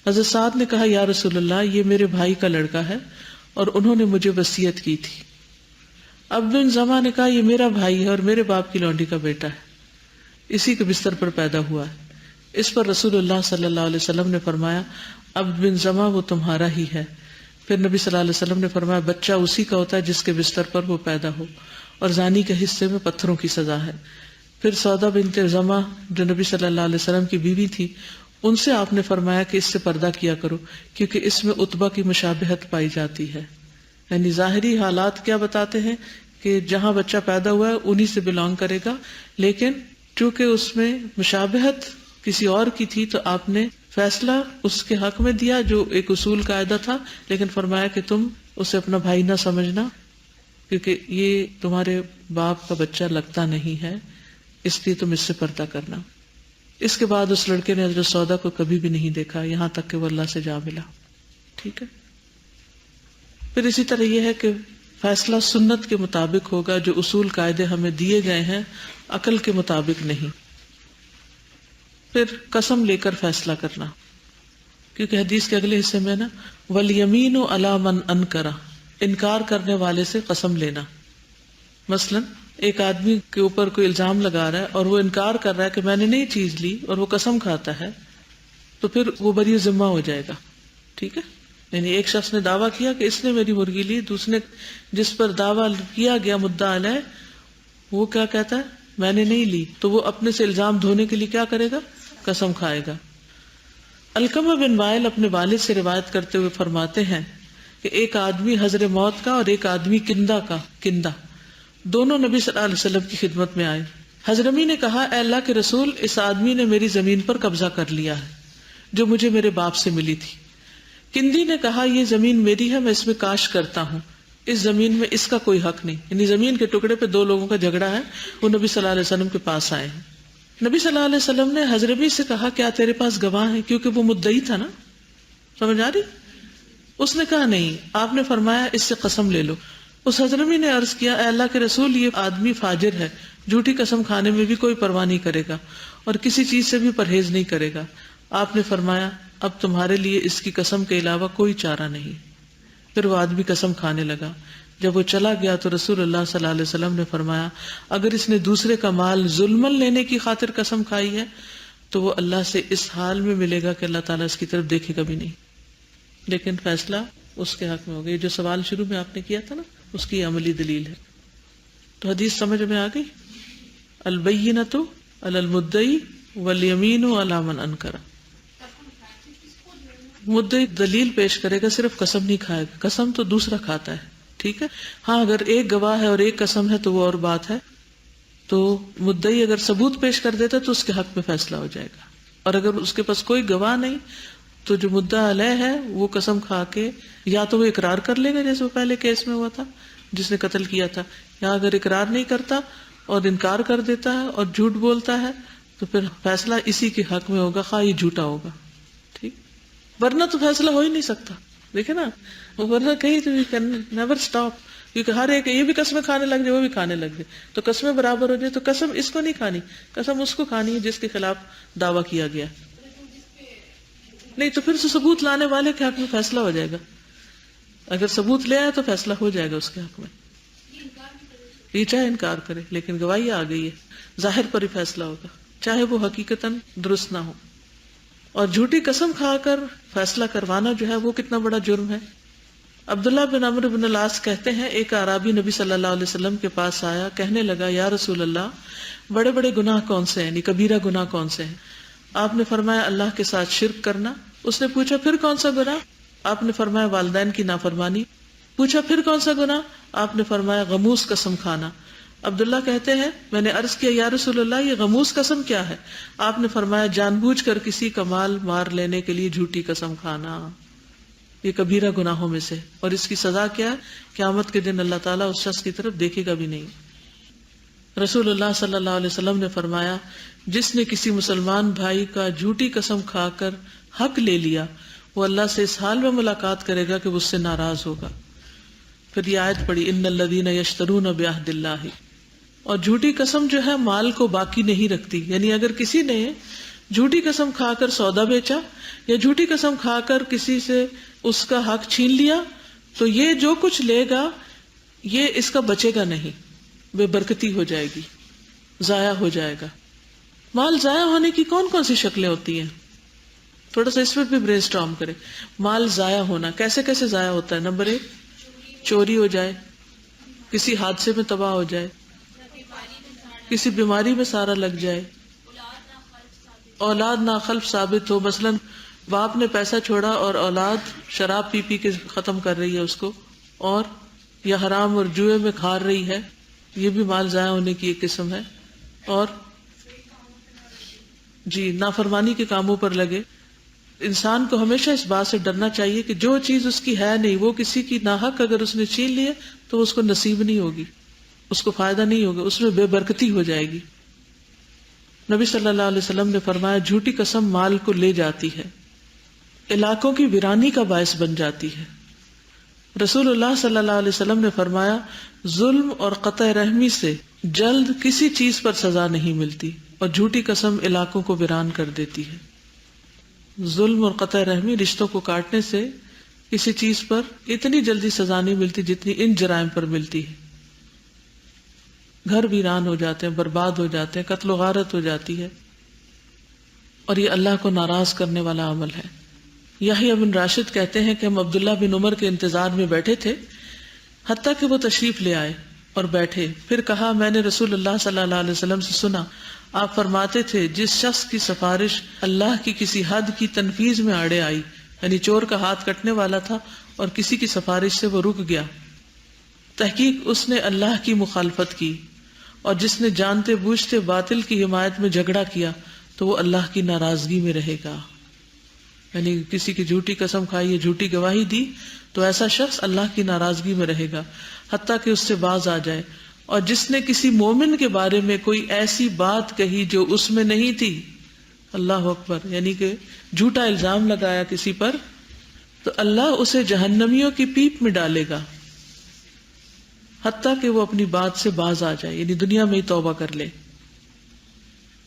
حضرت سعد نے کہا یا رسول اللہ یہ میرے بھائی کا لڑکا ہے اور انہوں نے مجھے وصیت کی تھی. عبد بن زما نے کہا یہ میرا بھائی ہے اور میرے باپ کی لونڈی کا بیٹا ہے، اسی کے بستر پر پیدا ہوا ہے. اس پر رسول اللہ صلی اللہ علیہ وسلم نے فرمایا عبد بن زما وہ تمہارا ہی ہے. پھر نبی صلی اللہ علیہ وسلم نے فرمایا بچہ اسی کا ہوتا ہے جس کے بستر پر وہ پیدا ہو، اور زانی کے حصے میں پتھروں کی سزا ہے. پھر سودا بنت زما جو نبی صلی اللہ علیہ وسلم کی بیوی تھی، ان سے آپ نے فرمایا کہ اس سے پردہ کیا کرو کیونکہ اس میں عتبہ کی مشابہت پائی جاتی ہے. یعنی ظاہری حالات کیا بتاتے ہیں کہ جہاں بچہ پیدا ہوا ہے انہی سے بلانگ کرے گا، لیکن چونکہ اس میں مشابہت کسی اور کی تھی تو آپ نے فیصلہ اس کے حق میں دیا جو ایک اصول قاعدہ تھا، لیکن فرمایا کہ تم اسے اپنا بھائی نہ سمجھنا کیونکہ یہ تمہارے باپ کا بچہ لگتا نہیں ہے، اس لیے تم اس سے پردہ کرنا. اس کے بعد اس لڑکے نے حضرت سودا کو کبھی بھی نہیں دیکھا یہاں تک کہ وہ اللہ سے جا ملا. ٹھیک ہے. پھر اسی طرح یہ ہے کہ فیصلہ سنت کے مطابق ہوگا، جو اصول قاعدے ہمیں دیے گئے ہیں عقل کے مطابق نہیں. پھر قسم لے کر فیصلہ کرنا، کیونکہ حدیث کے اگلے حصے میں نا وَالْيَمِينُ عَلَى مَنْ أَنْكَرَ، انکار کرنے والے سے قسم لینا. مثلا ایک آدمی کے اوپر کوئی الزام لگا رہا ہے اور وہ انکار کر رہا ہے کہ میں نے نہیں چیز لی اور وہ قسم کھاتا ہے تو پھر وہ بری ذمہ ہو جائے گا. ٹھیک ہے. یعنی ایک شخص نے دعویٰ کیا کہ اس نے میری مرغی لی، دوسرے جس پر دعویٰ کیا گیا مدعا علیہ وہ کیا کہتا ہے میں نے نہیں لی، تو وہ اپنے سے الزام دھونے کے لیے کیا کرے گا؟ قسم کھائے گا۔ علقمہ بن وائل اپنے والد سے روایت کرتے ہوئے فرماتے ہیں کہ ایک آدمی حضر موت کا اور ایک آدمی کندہ دونوں نبی صلی اللہ علیہ وسلم کی خدمت میں آئے۔ حضرمی نے کہا اے اللہ کے رسول، اس آدمی نے میری زمین پر قبضہ کر لیا ہے جو مجھے میرے باپ سے ملی تھی۔ کندی نے کہا یہ زمین میری ہے، میں اس میں کاشت کرتا ہوں، اس زمین میں اس کا کوئی حق نہیں۔ یعنی زمین کے ٹکڑے پہ دو لوگوں کا جھگڑا ہے، وہ نبی صلی اللہ علیہ وسلم کے پاس آئے ہیں۔ نبی صلی اللہ علیہ وسلم نے حضرمی سے کہا کیا تیرے پاس گواہ ہیں؟ کیونکہ وہ مدعی تھا نا، سمجھ آ رہی؟ اس نے کہا نہیں۔ آپ نے فرمایا اس سے قسم لے لو۔ اس حضرمی نے عرض کیا اے اللہ کے رسول، یہ آدمی فاجر ہے، جھوٹی قسم کھانے میں بھی کوئی پرواہ نہیں کرے گا اور کسی چیز سے بھی پرہیز نہیں کرے گا۔ آپ نے فرمایا اب تمہارے لیے اس کی قسم کے علاوہ کوئی چارہ نہیں۔ پھر وہ آدمی قسم کھانے لگا۔ جب وہ چلا گیا تو رسول اللہ صلی اللہ علیہ وسلم نے فرمایا اگر اس نے دوسرے کا مال ظلمن لینے کی خاطر قسم کھائی ہے تو وہ اللہ سے اس حال میں ملے گا کہ اللہ تعالیٰ اس کی طرف دیکھے گا بھی نہیں، لیکن فیصلہ اس کے حق میں ہوگا۔ یہ جو سوال شروع میں آپ نے کیا تھا نا، اس کی عملی دلیل ہے۔ تو حدیث سمجھ میں آ گئی؟ البینۃ علی المدعی والیمین علی من انکر۔ مدعی دلیل پیش کرے گا، صرف قسم نہیں کھائے گا، قسم تو دوسرا کھاتا ہے، ٹھیک ہے۔ ہاں اگر ایک گواہ ہے اور ایک قسم ہے تو وہ اور بات ہے۔ تو مدعی اگر ثبوت پیش کر دیتا تو اس کے حق میں فیصلہ ہو جائے گا، اور اگر اس کے پاس کوئی گواہ نہیں تو جو مدعا علیہ ہے وہ قسم کھا کے یا تو وہ اقرار کر لے گا جیسے وہ پہلے کیس میں ہوا تھا جس نے قتل کیا تھا، یا اگر اقرار نہیں کرتا اور انکار کر دیتا ہے اور جھوٹ بولتا ہے تو پھر فیصلہ اسی کے حق میں ہوگا، خواہ یہ جھوٹا ہوگا، ٹھیک۔ ورنہ تو فیصلہ ہو ہی نہیں سکتا، دیکھیں نا، ورنہ کہیں تو نیور اسٹاپ، کیونکہ ہر ایک یہ بھی قسمیں کھانے لگ جائے وہ بھی کھانے لگ جائے تو قسمیں برابر ہو جائے، تو قسم اس کو نہیں کھانی، قسم اس کو کھانی ہے جس کے خلاف دعویٰ کیا گیا، نہیں تو پھر ثبوت لانے والے کے حق میں فیصلہ ہو جائے گا۔ اگر ثبوت لے آئے تو فیصلہ ہو جائے گا اس کے حق میں، یہ چاہے انکار کرے، لیکن گواہی آ گئی ہے، ظاہر پر ہی فیصلہ ہوگا، چاہے وہ حقیقتاً درست نہ ہو۔ اور جھوٹی قسم کھا کر فیصلہ کروانا جو ہے وہ کتنا بڑا جرم ہے۔ عبداللہ بن عمرو بن العاص کہتے ہیں ایک اعرابی نبی صلی اللہ علیہ وسلم کے پاس آیا، کہنے لگا یا رسول اللہ بڑے بڑے گناہ کون سے ہیں، یعنی کبیرہ گناہ کون سے ہیں؟ آپ نے فرمایا اللہ کے ساتھ شرک کرنا۔ اس نے پوچھا پھر کون سا گناہ؟ آپ نے فرمایا والدین کی نافرمانی۔ پوچھا پھر کون سا گناہ؟ آپ نے فرمایا غموس قسم کھانا۔ عبداللہ کہتے ہیں میں نے عرض کیا یا رسول اللہ یہ غموس قسم کیا ہے؟ آپ نے فرمایا جان بوجھ کر کسی کا مال مار لینے کے لیے جھوٹی قسم کھانا، یہ کبیرہ گناہوں میں سے، اور اس کی سزا کیا ہے؟ قیامت کے دن اللہ تعالیٰ اس شخص کی طرف دیکھے گا بھی نہیں۔ رسول اللہ صلی اللہ علیہ وسلم نے فرمایا جس نے کسی مسلمان بھائی کا جھوٹی قسم کھا کر حق لے لیا وہ اللہ سے اس حال میں ملاقات کرے گا کہ وہ اس سے ناراض ہوگا۔ پھر یہ آیت پڑھی ان الذین یشترون بعہد اللہ، اور جھوٹی قسم جو ہے مال کو باقی نہیں رکھتی، یعنی اگر کسی نے جھوٹی قسم کھا کر سودا بیچا یا جھوٹی قسم کھا کر کسی سے اس کا حق چھین لیا تو یہ جو کچھ لے گا یہ اس کا بچے گا نہیں، بے برکتی ہو جائے گی، ضائع ہو جائے گا۔ مال ضائع ہونے کی کون کون سی شکلیں ہوتی ہیں؟ تھوڑا سا اس پہ بھی برین اسٹارم کریں۔ مال ضائع ہونا کیسے کیسے ضائع ہوتا ہے؟ نمبر 1 چوری ہو جائے، کسی حادثے میں تباہ ہو جائے، کسی بیماری میں سارا لگ جائے، اولاد ناخلف ثابت ہو، مثلا باپ نے پیسہ چھوڑا اور اولاد شراب پی پی کے ختم کر رہی ہے اس کو، اور یا حرام اور جوئے میں کھار رہی ہے، یہ بھی مال ضائع ہونے کی ایک قسم ہے۔ اور جی نافرمانی کے کاموں پر لگے۔ انسان کو ہمیشہ اس بات سے ڈرنا چاہیے کہ جو چیز اس کی ہے نہیں وہ کسی کی ناحق اگر اس نے چھین لی ہے تو اس کو نصیب نہیں ہوگی، اس کو فائدہ نہیں ہوگا، اس میں بے برکتی ہو جائے گی۔ نبی صلی اللہ علیہ وسلم نے فرمایا جھوٹی قسم مال کو لے جاتی ہے، علاقوں کی ویرانی کا باعث بن جاتی ہے۔ رسول اللہ صلی اللہ علیہ وسلم نے فرمایا ظلم اور قطع رحمی سے جلد کسی چیز پر سزا نہیں ملتی، اور جھوٹی قسم علاقوں کو ویران کر دیتی ہے۔ ظلم اور قطع رحمی رشتوں کو کاٹنے سے کسی چیز پر اتنی جلدی سزا نہیں ملتی جتنی ان جرائم پر ملتی ہے۔ گھر ویران ہو جاتے ہیں، برباد ہو جاتے ہیں، قتل و غارت ہو جاتی ہے، اور یہ اللہ کو ناراض کرنے والا عمل ہے۔ یحییٰ بن راشد کہتے ہیں کہ ہم عبداللہ بن عمر کے انتظار میں بیٹھے تھے حتیٰ کہ وہ تشریف لے آئے اور بیٹھے. پھر کہا میں نے رسول اللہ صلی اللہ علیہ وسلم سے سنا، آپ فرماتے تھے جس شخص کی سفارش اللہ کی کسی حد کی تنفیذ میں آڑے آئی، یعنی چور کا ہاتھ کٹنے والا تھا اور کسی کی سفارش سے وہ رک گیا، تحقیق اس نے اللہ کی مخالفت کی، اور جس نے جانتے بوجھتے باطل کی حمایت میں جھگڑا کیا تو وہ اللہ کی ناراضگی میں رہے گا. یعنی کسی کی جھوٹی قسم کھائی یا جھوٹی گواہی دی تو ایسا شخص اللہ کی ناراضگی میں رہے گا حتیٰ کہ اس سے باز آ جائے. اور جس نے کسی مومن کے بارے میں کوئی ایسی بات کہی جو اس میں نہیں تھی، اللہ اکبر، یعنی کہ جھوٹا الزام لگایا کسی پر، تو اللہ اسے جہنمیوں کی پیپ میں ڈالے گا حتیٰ کہ وہ اپنی بات سے باز آ جائے، یعنی دنیا میں ہی توبہ کر لے.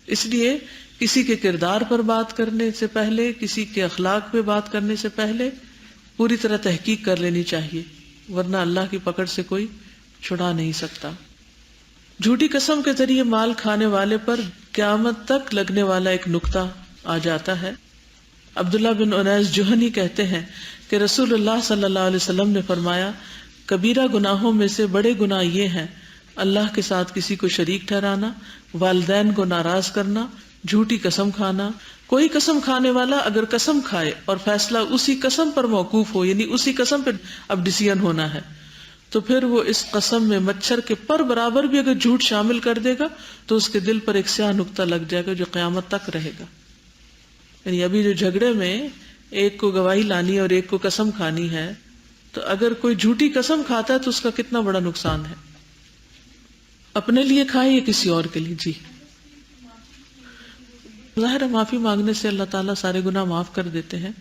اس لیے کسی کے کردار پر بات کرنے سے پہلے، کسی کے اخلاق پہ بات کرنے سے پہلے پوری طرح تحقیق کر لینی چاہیے، ورنہ اللہ کی پکڑ سے کوئی چھڑا نہیں سکتا. جھوٹی قسم کے ذریعے مال کھانے والے پر قیامت تک لگنے والا ایک نقطہ آ جاتا ہے. عبداللہ بن انیس جوہنی کہتے ہیں کہ رسول اللہ صلی اللہ علیہ وسلم نے فرمایا، کبیرہ گناہوں میں سے بڑے گناہ یہ ہیں: اللہ کے ساتھ کسی کو شریک ٹھہرانا، والدین کو ناراض کرنا، جھوٹی قسم کھانا. کوئی قسم کھانے والا اگر قسم کھائے اور فیصلہ اسی قسم پر موقوف ہو، یعنی اسی قسم پہ اب ڈیسیژن ہونا ہے، تو پھر وہ اس قسم میں مچھر کے پر برابر بھی اگر جھوٹ شامل کر دے گا تو اس کے دل پر ایک سیاہ نقطہ لگ جائے گا جو قیامت تک رہے گا. یعنی ابھی جو جھگڑے میں ایک کو گواہی لانی اور ایک کو قسم کھانی ہے، تو اگر کوئی جھوٹی قسم کھاتا ہے تو اس کا کتنا بڑا نقصان ہے، اپنے لیے کھائے یا کسی اور کے لیے. جی ظاہر ہے معافی مانگنے سے اللہ تعالیٰ سارے گناہ معاف کر دیتے ہیں.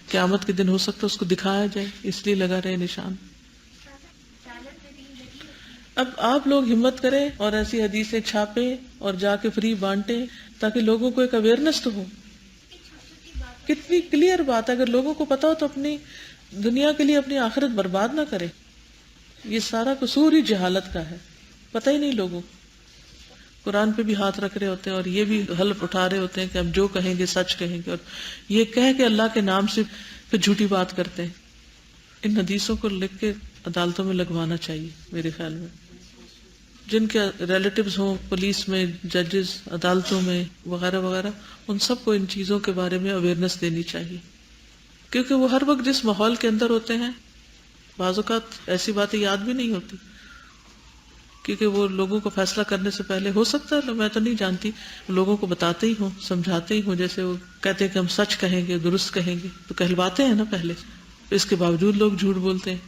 قیامت کے دن ہو سکتا ہے اس کو دکھایا جائے، اس لیے لگا رہے نشان. اب آپ لوگ ہمت کریں اور ایسی حدیثیں چھاپیں اور جا کے فری بانٹیں تاکہ لوگوں کو ایک اویئرنیس تو ہو. کتنی کلیئر بات ہے، اگر لوگوں کو پتا ہو تو اپنی دنیا کے لیے اپنی آخرت برباد نہ کرے. یہ سارا قصور ہی جہالت کا ہے، پتہ ہی نہیں لوگوں. قرآن پہ بھی ہاتھ رکھ رہے ہوتے ہیں اور یہ بھی حلف اٹھا رہے ہوتے ہیں کہ ہم جو کہیں گے سچ کہیں گے، اور یہ کہہ کے اللہ کے نام سے پھر جھوٹی بات کرتے ہیں. ان حدیثوں کو لکھ کے عدالتوں میں لگوانا چاہیے میرے خیال میں. جن کے ریلیٹیوز ہوں پولیس میں، ججز، عدالتوں میں وغیرہ وغیرہ، ان سب کو ان چیزوں کے بارے میں اویئرنیس دینی چاہیے، کیونکہ وہ ہر وقت جس ماحول کے اندر ہوتے ہیں بعض اوقات ایسی باتیں یاد بھی نہیں ہوتی، کیونکہ وہ لوگوں کو فیصلہ کرنے سے پہلے ہو سکتا ہے میں تو نہیں جانتی، لوگوں کو بتاتے ہی ہوں، سمجھاتے ہی ہوں. جیسے وہ کہتے ہیں کہ ہم سچ کہیں گے، درست کہیں گے، تو کہلواتے ہیں نا پہلے، اس کے باوجود لوگ جھوٹ بولتے ہیں.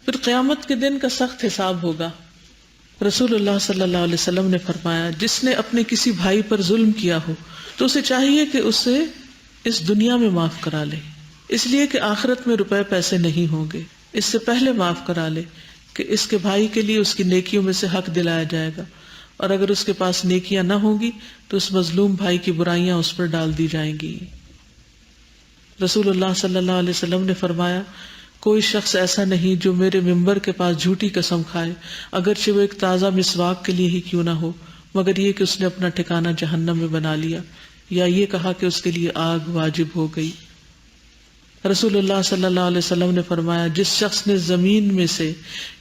پھر قیامت کے دن کا سخت حساب ہوگا. رسول اللہ صلی اللہ علیہ وسلم نے فرمایا، جس نے اپنے کسی بھائی پر ظلم کیا ہو تو اسے چاہیے کہ اسے اس دنیا میں معاف کرا لے، اس لیے کہ آخرت میں روپے پیسے نہیں ہوں گے. اس سے پہلے معاف کرا لے کہ اس کے بھائی کے لیے اس کی نیکیوں میں سے حق دلایا جائے گا، اور اگر اس کے پاس نیکیاں نہ ہوں گی تو اس مظلوم بھائی کی برائیاں اس پر ڈال دی جائیں گی. رسول اللہ صلی اللہ علیہ وسلم نے فرمایا، کوئی شخص ایسا نہیں جو میرے ممبر کے پاس جھوٹی قسم کھائے، اگرچہ وہ ایک تازہ مسواک کے لیے ہی کیوں نہ ہو، مگر یہ کہ اس نے اپنا ٹھکانہ جہنم میں بنا لیا، یا یہ کہا کہ اس کے لیے آگ واجب ہو گئی. رسول اللہ صلی اللہ علیہ وسلم نے فرمایا، جس شخص نے زمین میں سے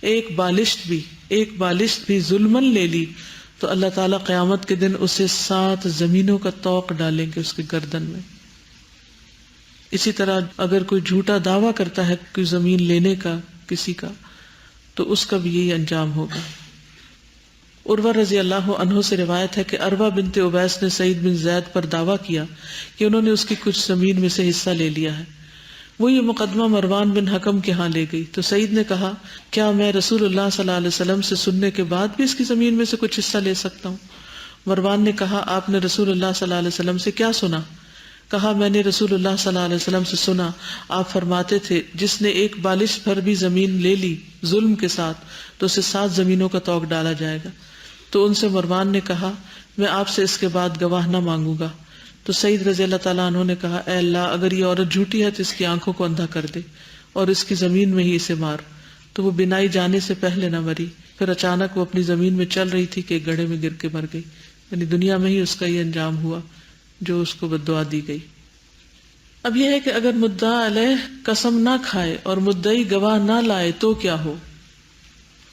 ایک بالشت بھی ظلمن لے لی تو اللہ تعالیٰ قیامت کے دن اسے 7 زمینوں کا طوق ڈالیں گے اس کے گردن میں. اسی طرح اگر کوئی جھوٹا دعویٰ کرتا ہے کوئی زمین لینے کا کسی کا، تو اس کا بھی یہی انجام ہوگا. عروہ رضی اللہ عنہ سے روایت ہے کہ عروہ بنت عبیس نے سعید بن زید پر دعویٰ کیا کہ انہوں نے اس کی کچھ زمین میں سے حصہ لے لیا ہے. وہ یہ مقدمہ مروان بن حکم کے ہاں لے گئی تو سعید نے کہا، کیا میں رسول اللہ صلی اللہ علیہ وسلم سے سننے کے بعد بھی اس کی زمین میں سے کچھ حصہ لے سکتا ہوں؟ مروان نے کہا، آپ نے رسول اللہ صلی اللہ علیہ وسلم سے کیا سنا؟ کہا، میں نے رسول اللہ صلی اللہ علیہ وسلم سے سنا، آپ فرماتے تھے جس نے ایک بالش بھر بھی زمین لے لی ظلم کے ساتھ تو اسے 7 زمینوں کا طوق ڈالا جائے گا. تو ان سے مروان نے کہا، میں آپ سے اس کے بعد گواہ نہ مانگوں گا. تو سعید رضی اللہ تعالیٰ عنہ نے کہا، اے اللہ، اگر یہ عورت جھوٹی ہے تو اس کی آنکھوں کو اندھا کر دے اور اس کی زمین میں ہی اسے مار. تو وہ بنائی جانے سے پہلے نہ مری، پھر اچانک وہ اپنی زمین میں چل رہی تھی کہ ایک گڑھے میں گر کے مر گئی. یعنی دنیا میں ہی اس کا یہ انجام ہوا جو اس کو بد دعا دی گئی. اب یہ ہے کہ اگر مدعا علیہ قسم نہ کھائے اور مدعی گواہ نہ لائے تو کیا ہو؟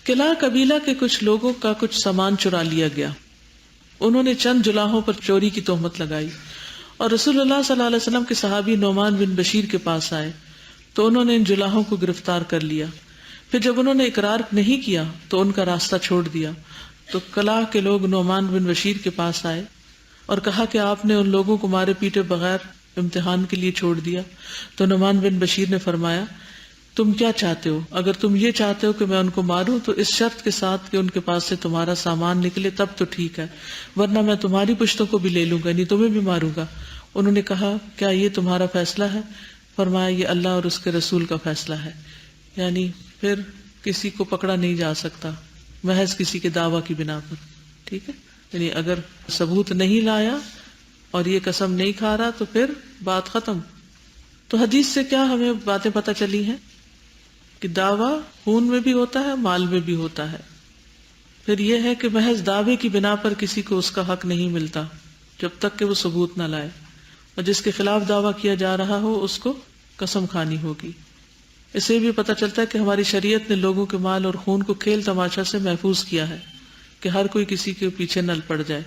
کلا قبیلہ کے کچھ لوگوں کا کچھ سامان چرا لیا گیا. انہوں نے چند جلاحوں پر چوری کی تہمت لگائی اور رسول اللہ صلی اللہ علیہ وسلم کے صحابی نعمان بن بشیر کے پاس آئے تو انہوں نے ان جلاحوں کو گرفتار کر لیا. پھر جب انہوں نے اقرار نہیں کیا تو ان کا راستہ چھوڑ دیا. تو کلاہ کے لوگ نعمان بن بشیر کے پاس آئے اور کہا کہ آپ نے ان لوگوں کو مارے پیٹے بغیر امتحان کے لیے چھوڑ دیا. تو نعمان بن بشیر نے فرمایا تم کیا چاہتے ہو؟ اگر تم یہ چاہتے ہو کہ میں ان کو ماروں تو اس شرط کے ساتھ کہ ان کے پاس سے تمہارا سامان نکلے تب تو ٹھیک ہے، ورنہ میں تمہاری پشتوں کو بھی لے لوں گا، نہیں تمہیں بھی ماروں گا. انہوں نے کہا کیا یہ تمہارا فیصلہ ہے؟ فرمایا یہ اللہ اور اس کے رسول کا فیصلہ ہے. یعنی پھر کسی کو پکڑا نہیں جا سکتا محض کسی کے دعویٰ کی بنا پر. ٹھیک ہے، یعنی اگر ثبوت نہیں لایا اور یہ قسم نہیں کھا رہا تو پھر بات ختم. تو حدیث سے کیا ہمیں باتیں پتہ چلی ہیں کہ دعویٰ خون میں بھی ہوتا ہے، مال میں بھی ہوتا ہے. پھر یہ ہے کہ محض دعوے کی بنا پر کسی کو اس کا حق نہیں ملتا جب تک کہ وہ ثبوت نہ لائے، اور جس کے خلاف دعویٰ کیا جا رہا ہو اس کو قسم کھانی ہوگی. اس سے بھی پتہ چلتا ہے کہ ہماری شریعت نے لوگوں کے مال اور خون کو کھیل تماشا سے محفوظ کیا ہے کہ ہر کوئی کسی کے پیچھے نہ پڑ جائے.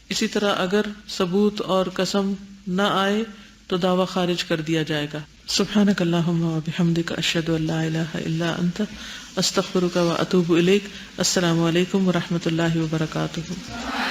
اسی طرح اگر ثبوت اور قسم نہ آئے تو دعویٰ خارج کر دیا جائے گا. سبحانک اللہم و بحمدک اشہد ان لا الہ الا انت استغفرک و اتوب الیک. السلام علیکم و رحمۃ اللہ وبرکاتہ.